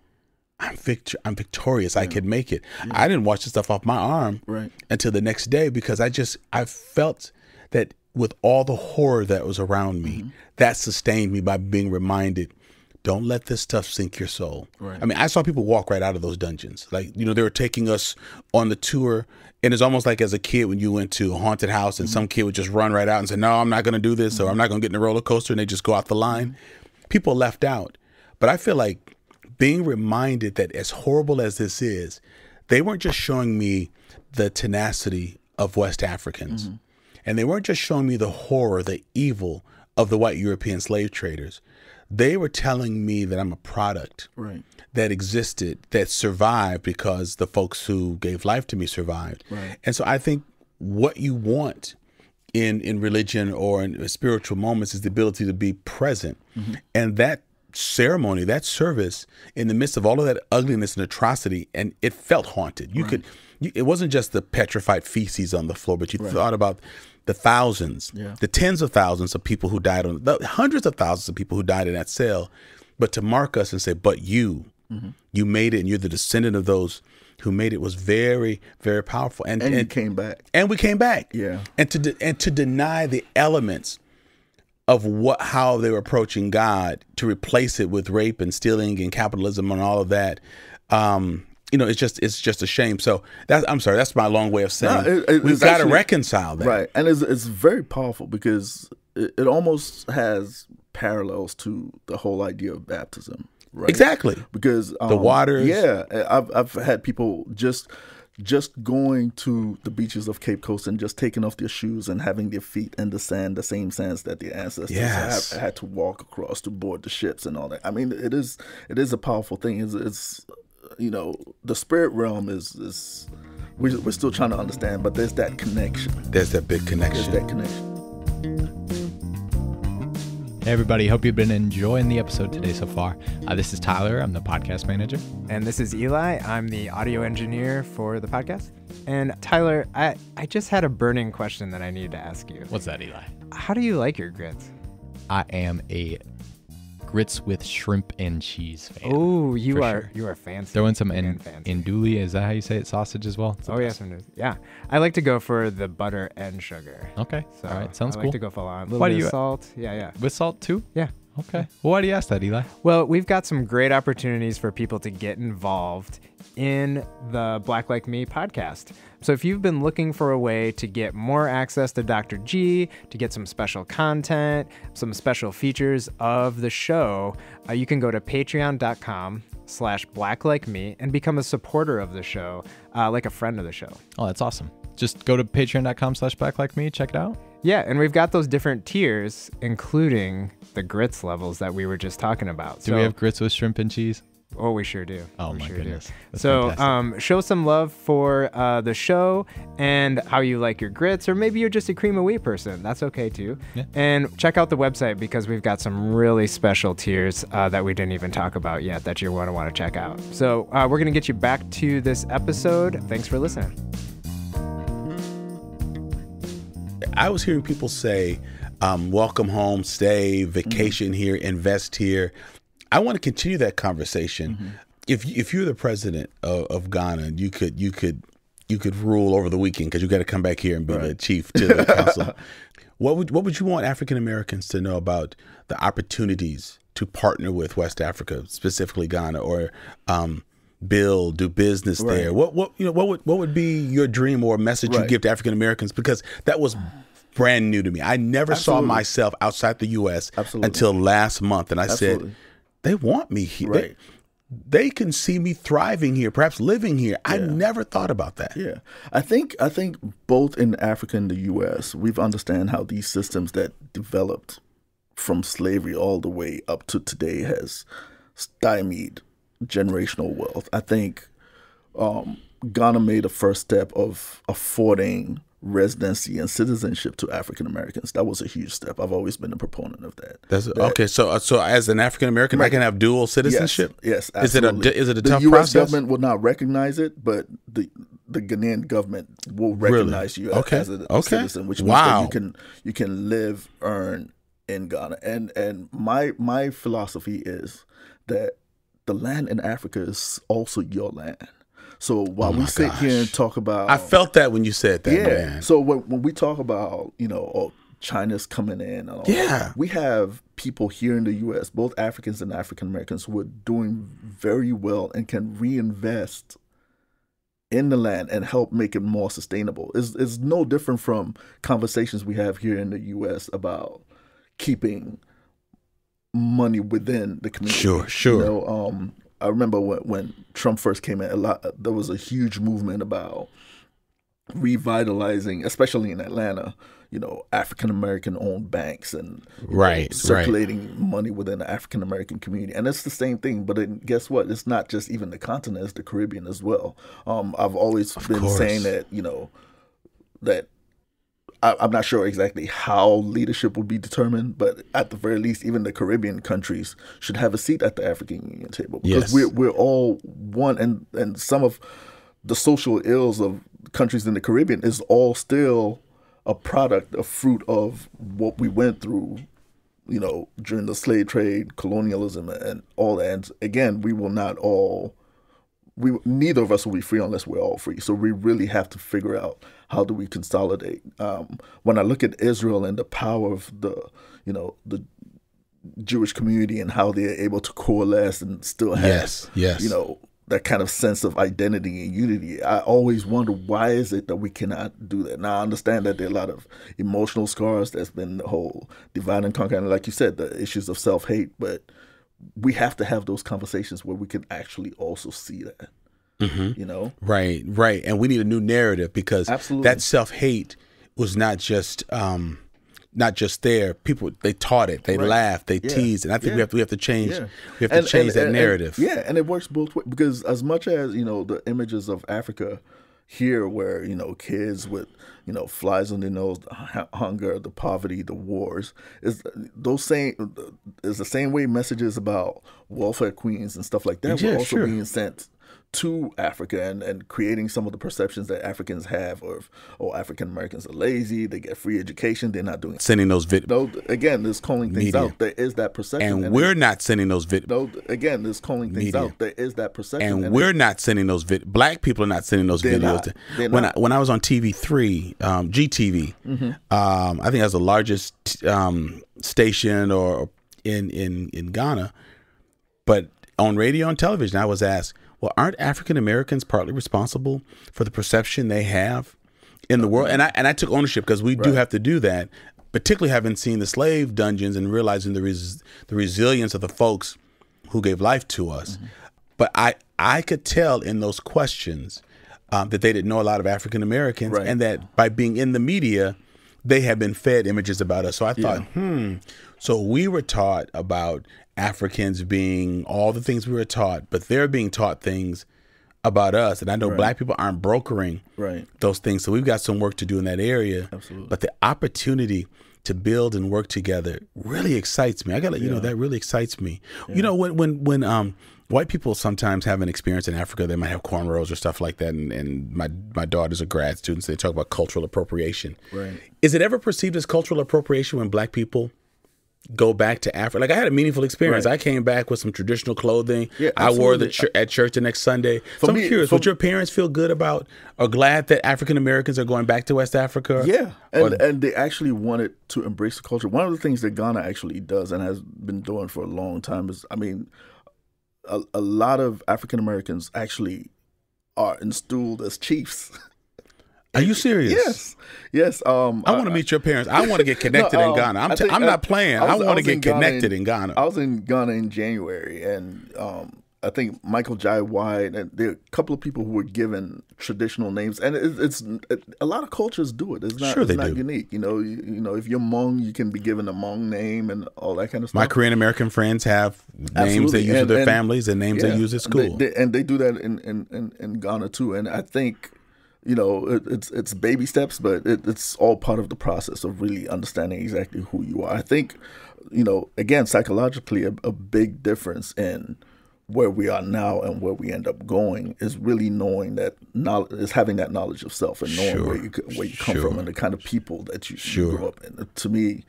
I'm victorious. I can make it. I didn't wash the stuff off my arm until the next day, because I felt that with all the horror that was around me, that sustained me by being reminded, don't let this stuff sink your soul. Right. I mean, I saw people walk right out of those dungeons. Like, they were taking us on the tour, and it's almost like as a kid when you went to a haunted house and some kid would just run right out and say, no, I'm not going to do this, or I'm not going to get in a roller coaster, and they just go out the line. People left out. But I feel like being reminded that as horrible as this is, they weren't just showing me the tenacity of West Africans. And they weren't just showing me the horror, the evil of the white European slave traders. They were telling me that I'm a product that existed, that survived because the folks who gave life to me survived. And so I think what you want in religion or in spiritual moments is the ability to be present. And that ceremony, that service, in the midst of all of that ugliness and atrocity, and it felt haunted. It wasn't just the petrified feces on the floor, but you thought about the thousands, the tens of thousands of people who died, the hundreds of thousands of people who died in that cell. But to mark us and say, but you made it, and you're the descendant of those who made it, was very, very powerful. And you came back. And we came back. Yeah. And to deny the elements of how they were approaching God, to replace it with rape and stealing and capitalism and all of that, it's just a shame. So that's my long way of saying we've got to reconcile that. Right. And it's very powerful because it almost has parallels to the whole idea of baptism. Right? Exactly. Because the waters. Yeah. I've had people just going to the beaches of Cape Coast and just taking off their shoes and having their feet in the sand, the same sands that their ancestors had to walk across to board the ships and all that. I mean, it is a powerful thing. It's the spirit realm is we're still trying to understand, but there's that connection. There's that big connection. Hey everybody, hope you've been enjoying the episode today so far. This is Tyler, I'm the podcast manager. And this is Eli, I'm the audio engineer for the podcast. And Tyler, I just had a burning question that I needed to ask you. What's that, Eli? How do you like your grits? I am a grits with shrimp and cheese fan. Oh, you are fancy. Throw in some andouille, is that how you say it? Sausage as well? Oh, yes. Yeah. I like to go for the butter and sugar. Okay. So all right. Sounds cool. I like to go full on. A little bit of salt. Yeah. With salt too? Yeah. Okay. Well, why do you ask that, Eli? Well, we've got some great opportunities for people to get involved in the Black Like Me podcast. So if you've been looking for a way to get more access to Dr. G, to get some special content, some special features of the show, you can go to patreon.com/blacklikeme and become a supporter of the show, like a friend of the show. Oh, that's awesome. Just go to patreon.com/blacklikeme, check it out. Yeah, and we've got those different tiers, including the grits levels that we were just talking about. Do we have grits with shrimp and cheese? Oh, we sure do. Oh, my goodness. So show some love for the show and how you like your grits, or maybe you're just a cream of wheat person. That's okay, too. Yeah. And check out the website because we've got some really special tiers that we didn't even talk about yet that you're going to want to check out. So we're going to get you back to this episode. Thanks for listening. I was hearing people say, welcome home, stay, vacation here, invest here. I want to continue that conversation. If you're the president of Ghana, you could rule over the weekend because you got to come back here and be the chief to the council. What would you want African Americans to know about the opportunities to partner with West Africa, specifically Ghana, or do business there? What would be your dream or message you give to African Americans? Because that was brand new to me. I never saw myself outside the U.S. until last month, and I said, they want me here. Right. They can see me thriving here, perhaps living here. I never thought about that. Yeah, I think both in Africa and the U.S., we've understand how these systems that developed from slavery all the way up to today has stymied generational wealth. I think Ghana made a first step of affording residency and citizenship to African Americans. That was a huge step. I've always been a proponent of that. Okay, so as an African American, I can have dual citizenship. Yes, absolutely. Is it a tough process? The U.S. government will not recognize it, but the Ghanaian government will recognize you as a citizen, which means that you can live, earn in Ghana. And my philosophy is that the land in Africa is also your land. So while we sit here and talk about... I felt that when you said that, man. So when we talk about, China's coming in, and all that, we have people here in the U.S., both Africans and African Americans, who are doing very well and can reinvest in the land and help make it more sustainable. It's no different from conversations we have here in the U.S. about keeping money within the community. Sure. I remember when Trump first came in, there was a huge movement about revitalizing, especially in Atlanta, African American owned banks and circulating money within the African American community. And it's the same thing, but guess what? It's not just even the continent, it's the Caribbean as well. I've always been saying that, that I'm not sure exactly how leadership will be determined, but at the very least, even the Caribbean countries should have a seat at the African Union table, because we're all one, and some of the social ills of countries in the Caribbean is all still a product, a fruit of what we went through, during the slave trade, colonialism, and all that. And again, neither of us will be free unless we're all free. So we really have to figure out, how do we consolidate? When I look at Israel and the power of the Jewish community and how they're able to coalesce and still have, that kind of sense of identity and unity, I always wonder, why is it that we cannot do that? Now, I understand that there are a lot of emotional scars. There's been the whole divide and conquer, and like you said, the issues of self-hate, but we have to have those conversations where we can actually also see that. Right. And we need a new narrative, because that self-hate was not just there. People, they taught it, they laughed, they teased, and I think we have to change. We have to change that narrative. And it works both ways, because as much as the images of Africa here, where kids with flies on their nose, the hunger, the poverty, the wars, is the same way messages about welfare queens and stuff like that were also being sent to Africa, and creating some of the perceptions that Africans have, or African Americans are lazy, they get free education, they're not doing sending those again, there's calling things out. There is that perception, and we're not sending those again, there's calling things out. There is that perception, and we're not sending those Black people are not sending those videos. When I was on TV3, GTV, I think that's the largest station or in Ghana, but on radio and television, I was asked, well, aren't African Americans partly responsible for the perception they have in the world? And I took ownership, because we do have to do that, particularly having seen the slave dungeons and realizing the resilience of the folks who gave life to us. But I could tell in those questions that they didn't know a lot of African Americans, and that by being in the media, they had been fed images about us. So I thought, so we were taught about Africans being all the things we were taught, but they're being taught things about us. And I know Black people aren't brokering those things. So we've got some work to do in that area. Absolutely. But the opportunity to build and work together really excites me. I got to let you know, that really excites me. When white people sometimes have an experience in Africa, they might have cornrows or stuff like that. And my daughters are grad students. They talk about cultural appropriation. Right. Is it ever perceived as cultural appropriation when Black people go back to Africa? Like, I had a meaningful experience. I came back with some traditional clothing. I wore at church the next Sunday. So I'm curious, would your parents feel good about or glad that African Americans are going back to West Africa? Yeah, and they actually wanted to embrace the culture. One of the things that Ghana actually does and has been doing for a long time is, a lot of African Americans actually are installed as chiefs. Are you serious? Yes. I want to meet your parents. I want to get connected in Ghana. I'm not playing. I want to get connected in Ghana. I was in Ghana in January, and I think Michael Jai White, and there are a couple of people who were given traditional names, and it's a lot of cultures do it. It's not unique. If you're Hmong, you can be given a Hmong name and all that kind of stuff. My Korean American friends have names they use with their families and names they use at school, and they do that in Ghana too. And I think, it's baby steps, but it's all part of the process of really understanding exactly who you are. I think, again, psychologically, a big difference in where we are now and where we end up going is really knowing that is having that knowledge of self and knowing where you come from and the kind of people that you grew up in. To me,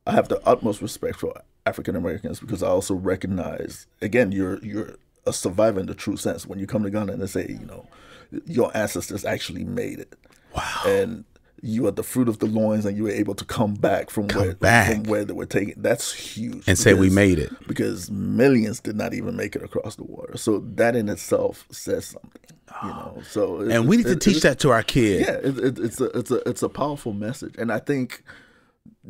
I have the utmost respect for African Americans, because I also recognize, again, you're a survivor in the true sense. When you come to Ghana and they say, your ancestors actually made it. Wow. And you are the fruit of the loins, and you were able to come back from where they were taken. That's huge. And say we made it. Because millions did not even make it across the water. So that in itself says something. So we need to teach that to our kids. Yeah, it's a powerful message. And I think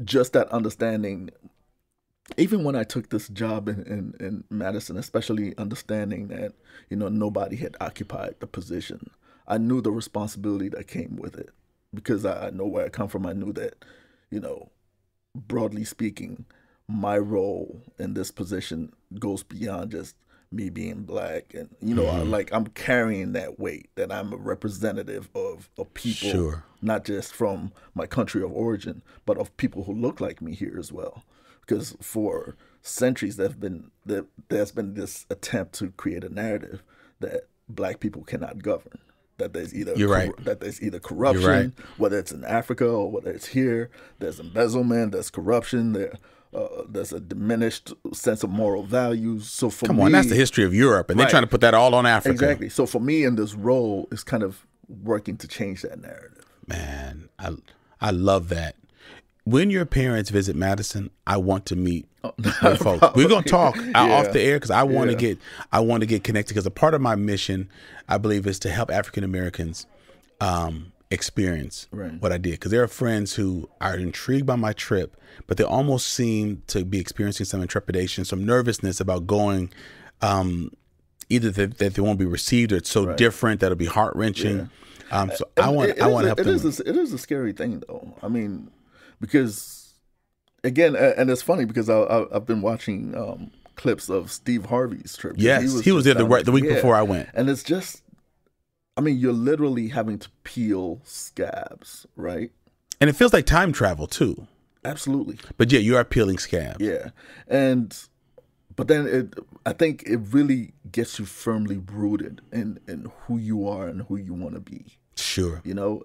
just that understanding, even when I took this job in Madison, especially understanding that, nobody had occupied the position, I knew the responsibility that came with it, because I know where I come from. I knew that, broadly speaking, my role in this position goes beyond just me being black, and you know, I'm carrying that weight, that I'm a representative of people, Sure. not just from my country of origin, but of people who look like me here as well. Because for centuries there's been this attempt to create a narrative that black people cannot govern, that there's either that there's either corruption, whether it's in Africa or whether it's here, there's embezzlement, there's corruption, there's a diminished sense of moral values. So for me, that's the history of Europe, and they're trying to put that all on Africa. Exactly. So for me in this role is kind of working to change that narrative. Man, I love that. When your parents visit Madison, I want to meet with folks. We're gonna talk off the air because I want to get connected. Because a part of my mission, I believe, is to help African Americans experience what I did. Because there are friends who are intrigued by my trip, but they almost seem to be experiencing some trepidation, some nervousness about going. Either that they won't be received, or it's so different that it'll be heart wrenching. So I want to help them. It is a scary thing, though. I mean, because again, and it's funny because I've been watching clips of Steve Harvey's trip. Yes, he was there the week before I went, and it's just, I mean, you're literally having to peel scabs, right? And it feels like time travel too. Absolutely. But yeah, you are peeling scabs. Yeah, but then I think it really gets you firmly rooted in who you are and who you want to be. Sure. You know,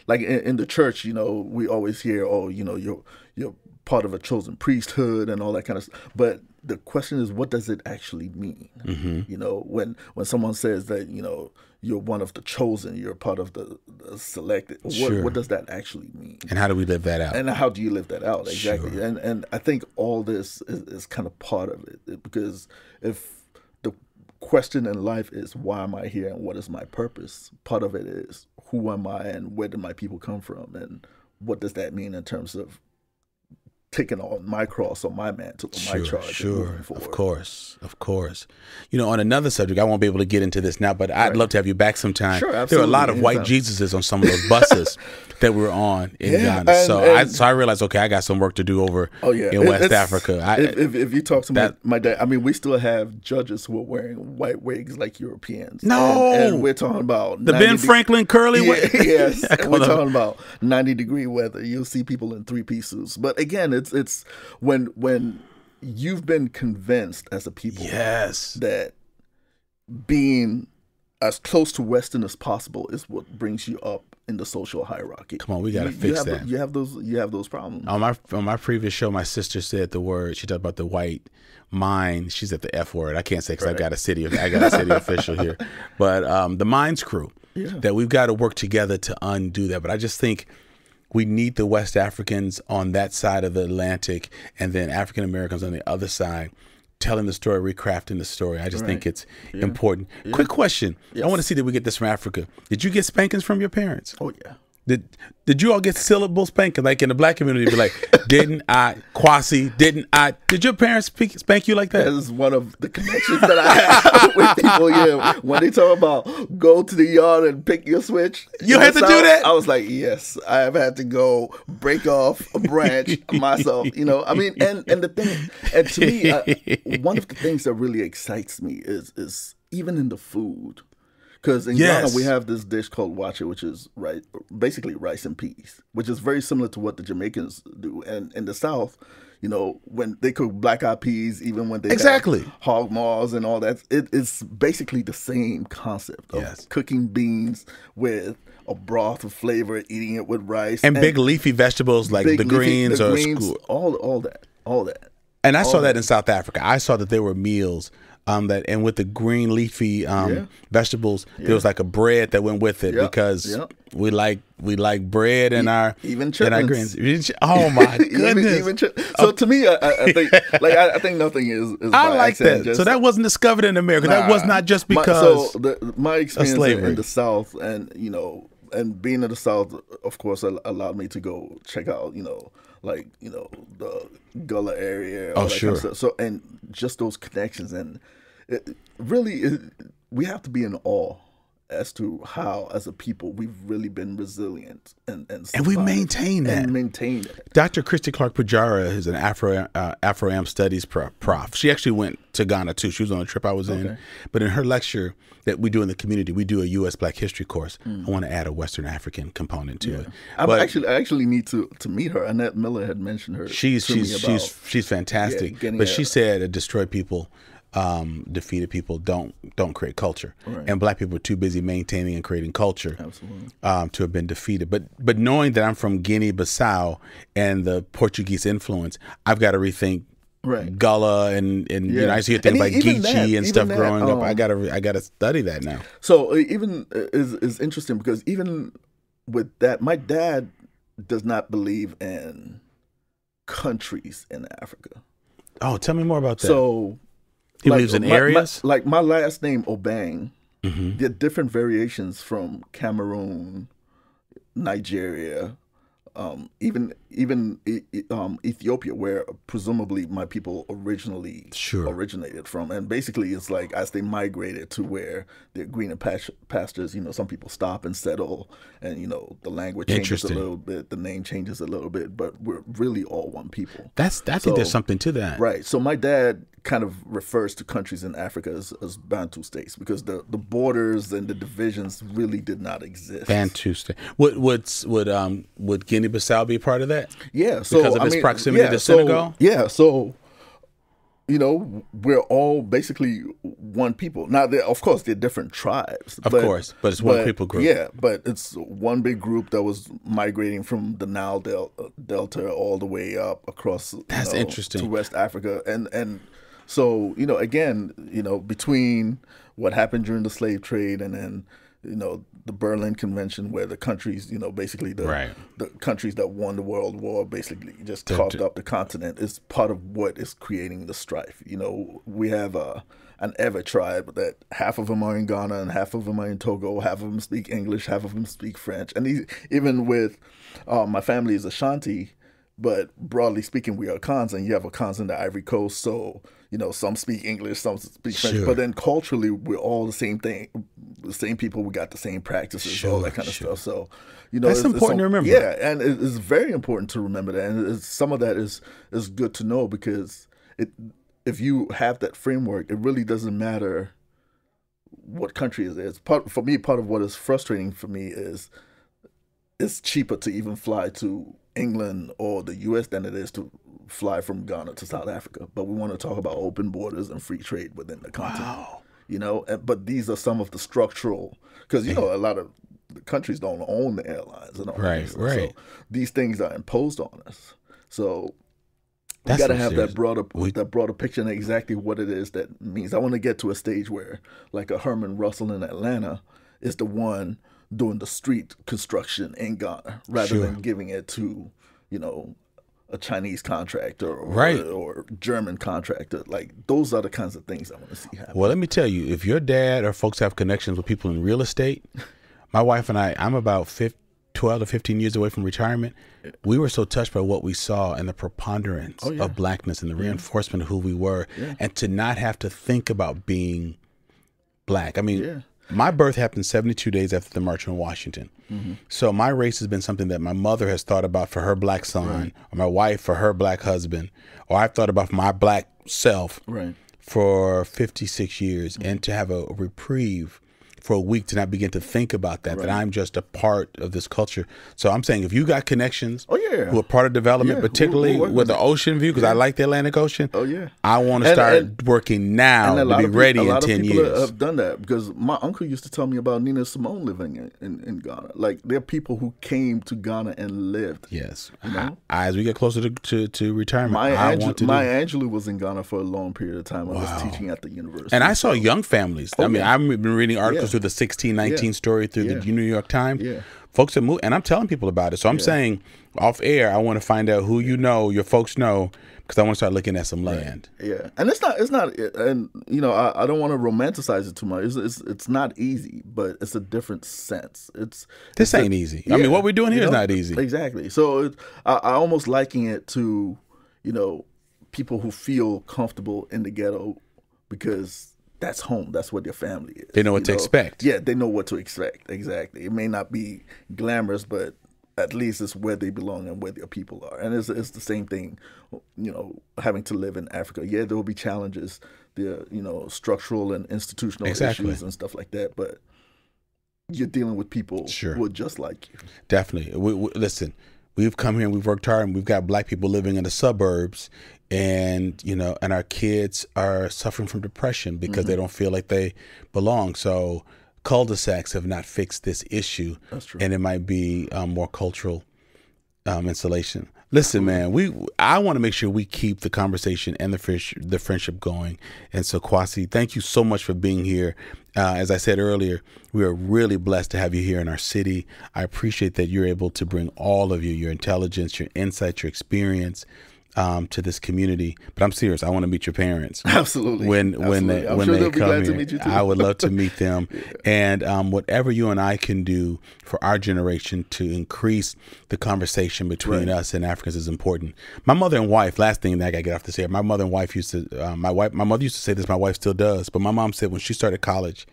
like in the church, you know, we always hear, oh, you know, you're part of a chosen priesthood and all that kind of stuff. But the question is, what does it actually mean? Mm-hmm. You know, when someone says that, you know, you're one of the chosen, you're part of the selected, what does that actually mean? And how do we live that out? And how do you live that out? Exactly. Sure. And I think all this is kind of part of it, because if the question in life is, why am I here and what is my purpose? Part of it is, who am I and where did my people come from? And what does that mean in terms of taking on my cross or my mantle or my charge? Sure, of course. You know, on another subject, I won't be able to get into this now, but I'd love to have you back sometime. Sure, absolutely. There are a lot of white Jesuses on some of those buses that we were on in Ghana. So I realized, okay, I got some work to do over in West Africa. If you talk to my dad, I mean, we still have judges who are wearing white wigs like Europeans. No. And we're talking about the Ben Franklin curly wig. Yes. We're talking about 90-degree weather. You'll see people in three-piece suits. But again, it's when you've been convinced as a people that being as close to Western as possible is what brings you up in the social hierarchy. Come on, we gotta fix that. You have those problems. On my previous show, my sister said the word. She talked about the white mind. She said the F word. I can't say because I got a city official here, but the Minds crew. That we've got to work together to undo that. But I just think we need the West Africans on that side of the Atlantic, and then African Americans on the other side, telling the story, recrafting the story. I just think it's important. Quick question. I want to see that we get this from Africa. Did you get spankings from your parents? Oh, yeah. Did you all get syllable spanking? Like in the black community, be like, didn't I, Kwasi, didn't I? Did your parents spank you like that? That is one of the connections that I have with people. Yeah, when they talk about go to the yard and pick your switch. You had to do that? I was like, yes, I have had to go break off a branch myself. You know, I mean, and the thing, and to me, one of the things that really excites me is even in the food. Because in Ghana, we have this dish called wache, which is basically rice and peas, which is very similar to what the Jamaicans do. And in the South, you know, when they cook black-eyed peas, even when they have hog maws and all that, it's basically the same concept of cooking beans with a broth of flavor, eating it with rice. And big leafy vegetables like the greens, all that. And I saw that in South Africa. I saw that there were meals and with the green leafy vegetables, there was like a bread that went with it because we like bread and our greens. Oh my goodness! So to me, I think I think nothing is I like that. So that wasn't discovered in America. That was not just because my experience in the South, and you know, and being in the South, of course, allowed me to go check out, you know, like, you know, the Gullah area. Oh, sure. Kind of stuff. So, and just those connections, and we have to be in awe as to how, as a people, we've really been resilient and we maintain that. And maintain it. Dr. Christy Clark Pujara is an Afro-Am Studies prof. She actually went to Ghana too. She was on a trip I was in. But in her lecture that we do in the community, we do a U.S. Black History course. I want to add a Western African component to it. I actually need to meet her. Annette Miller had mentioned her. She's fantastic. But she said destroy people. Defeated people don't create culture, and Black people are too busy maintaining and creating culture to have been defeated. But knowing that I'm from Guinea-Bissau and the Portuguese influence, I've got to rethink Gullah and you know, I used to hear things like Geechee and stuff growing up. I gotta study that now. So even is interesting because even with that, my dad does not believe in countries in Africa. Oh, tell me more about that. So. He believes in areas? Like my last name, Obeng, there are different variations from Cameroon, Nigeria, even Ethiopia, where presumably my people originally originated from. And basically it's like as they migrated to where they're greener pastures, you know, some people stop and settle and, you know, the language changes a little bit, the name changes a little bit, but we're really all one people. I think there's something to that. Right. So my dad kind of refers to countries in Africa as Bantu states because the borders and the divisions really did not exist. Bantu state. Would Guinea-Bissau be part of that? Yeah. So because of its proximity to Senegal? Yeah. So, you know, we're all basically one people. Now, of course, they're different tribes. Of course, but it's one people group. Yeah, but it's one big group that was migrating from the Nile Delta all the way up across interesting. To West Africa. And so, you know, again, you know, between what happened during the slave trade and then, you know, the Berlin Convention where the countries, you know, basically the countries that won the World War basically just carved up the continent is part of what is creating the strife. You know, we have an Ewe tribe that half of them are in Ghana and half of them are in Togo, half of them speak English, half of them speak French. And even with my family is Ashanti, but broadly speaking, we are Khans, and you have a Khans in the Ivory Coast, so, you know, some speak English, some speak French, but then culturally, we're all the same thing, the same people, we got the same practices, all that kind of stuff. So, you know, that's important to remember. Yeah, and it's very important to remember that, and some of that is good to know because if you have that framework, it really doesn't matter what country it is. For me, part of what is frustrating for me is it's cheaper to even fly to England or the U.S. than it is to fly from Ghana to South Africa. But we want to talk about open borders and free trade within the continent. Wow. You know, but these are some of the structural, because, you know, a lot of the countries don't own the airlines and all that. So these things are imposed on us. So we got to have that broader picture and exactly what it is that means. I want to get to a stage where, like a Herman Russell in Atlanta is the one doing the street construction in Ghana rather than giving it to, you know, a Chinese contractor or German contractor. Like, those are the kinds of things I want to see happen. Well, let me tell you, if your dad or folks have connections with people in real estate, my wife and I'm about 12 to 15 years away from retirement. We were so touched by what we saw and the preponderance of blackness and the reinforcement of who we were, and to not have to think about being black. I mean, my birth happened 72 days after the March on Washington. So my race has been something that my mother has thought about for her black son, or my wife for her black husband, or I've thought about for my black self for 56 years. And to have a reprieve for a week to not begin to think about that, that I'm just a part of this culture. So I'm saying if you got connections who are part of development, particularly with the ocean view, because I like the Atlantic Ocean, I want to start working now to be ready in 10 years. A lot of people have done that because my uncle used to tell me about Nina Simone living in Ghana. Like, there are people who came to Ghana and lived. Yes. You know? As we get closer to retirement, Maya Angelou was in Ghana for a long period of time. I was teaching at the university. And I saw young families. I mean, I've been reading articles through the 1619 story through the New York Times. Folks have moved, and I'm telling people about it. So I'm saying off air, I want to find out who you know, your folks know, because I want to start looking at some land. And it's not, and you know, I don't want to romanticize it too much. It's not easy, but it's a different sense. This ain't easy. I mean, what we're doing here is not easy. Exactly. So I almost liken it to, you know, people who feel comfortable in the ghetto because that's home. That's what their family is. They know what to expect. Yeah, they know what to expect. Exactly. It may not be glamorous, but at least it's where they belong and where their people are. And it's the same thing, having to live in Africa. Yeah, there will be challenges, the structural and institutional issues and stuff like that. But you're dealing with people who are just like you. Definitely. Listen, we've come here and we've worked hard, and we've got black people living in the suburbs, and and our kids are suffering from depression because they don't feel like they belong. So cul-de-sacs have not fixed this issue. That's true. And it might be more cultural installation. Listen, man, I want to make sure we keep the conversation and the friendship going. And so, Kwasi, thank you so much for being here. As I said earlier, we are really blessed to have you here in our city. I appreciate that you're able to bring all of your intelligence, your insight, your experience to this community. But I'm serious. I want to meet your parents. Absolutely. When they come to meet you here, too. I would love to meet them. And whatever you and I can do for our generation to increase the conversation between us and Africans is important. My mother and wife. Last thing that I got to get off this air. My mother and wife used to. My mother used to say this. My wife still does. But my mom said when she started college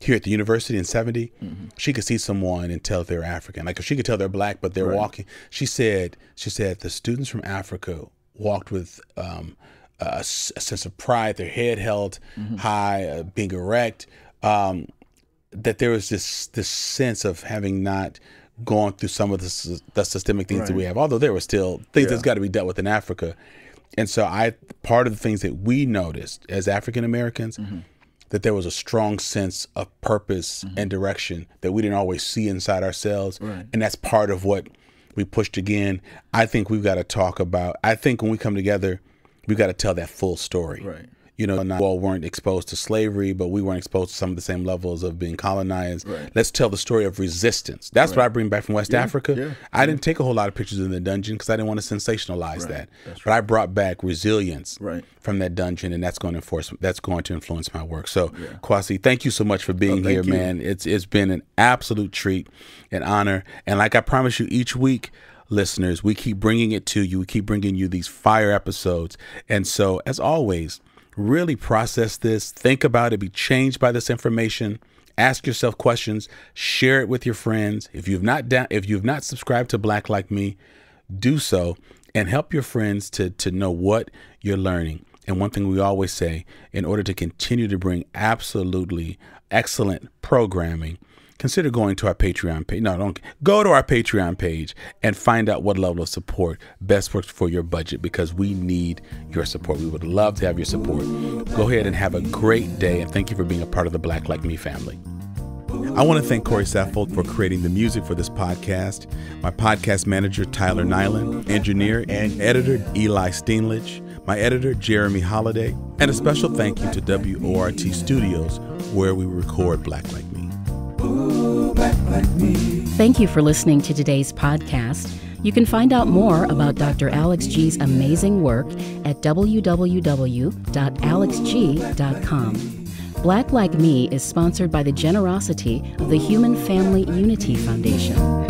here at the university in 70, she could see someone and tell if they were African. Like if she could tell they're black, but they're walking. She said the students from Africa walked with a sense of pride, their head held high, being erect, that there was this sense of having not gone through some of the systemic things that we have, although there were still things that's got to be dealt with in Africa. And so part of the things that we noticed as African Americans, that there was a strong sense of purpose and direction that we didn't always see inside ourselves. And that's part of what we pushed again. I think we've got to talk about, I think when we come together, we've got to tell that full story. Not all weren't exposed to slavery, but we weren't exposed to some of the same levels of being colonized. Let's tell the story of resistance. That's what I bring back from West Africa. I didn't take a whole lot of pictures in the dungeon because I didn't want to sensationalize that. But I brought back resilience from that dungeon, and that's going to influence my work. So, Kwasi, thank you so much for being here, man. It's been an absolute treat and honor. And like I promise you each week, listeners, we keep bringing it to you. We keep bringing you these fire episodes. And so, as always, really process this, think about it, be changed by this information, ask yourself questions, share it with your friends. If you've not subscribed to Black Like Me, do so, and help your friends to know what you're learning. And one thing we always say, in order to continue to bring absolutely excellent programming, consider going to our Patreon page. Go to our Patreon page and find out what level of support best works for your budget, because we need your support. We would love to have your support. Go ahead and have a great day, and thank you for being a part of the Black Like Me family. I want to thank Corey Saffold for creating the music for this podcast, my podcast manager, Tyler Nyland, engineer and editor, Eli Steenlich, my editor, Jeremy Holiday, and a special thank you to WORT Studios, where we record Black Like Me. Thank you for listening to today's podcast. You can find out more about Dr. Alex G's amazing work at www.alexg.com. Black Like Me is sponsored by the generosity of the Human Family Unity Foundation.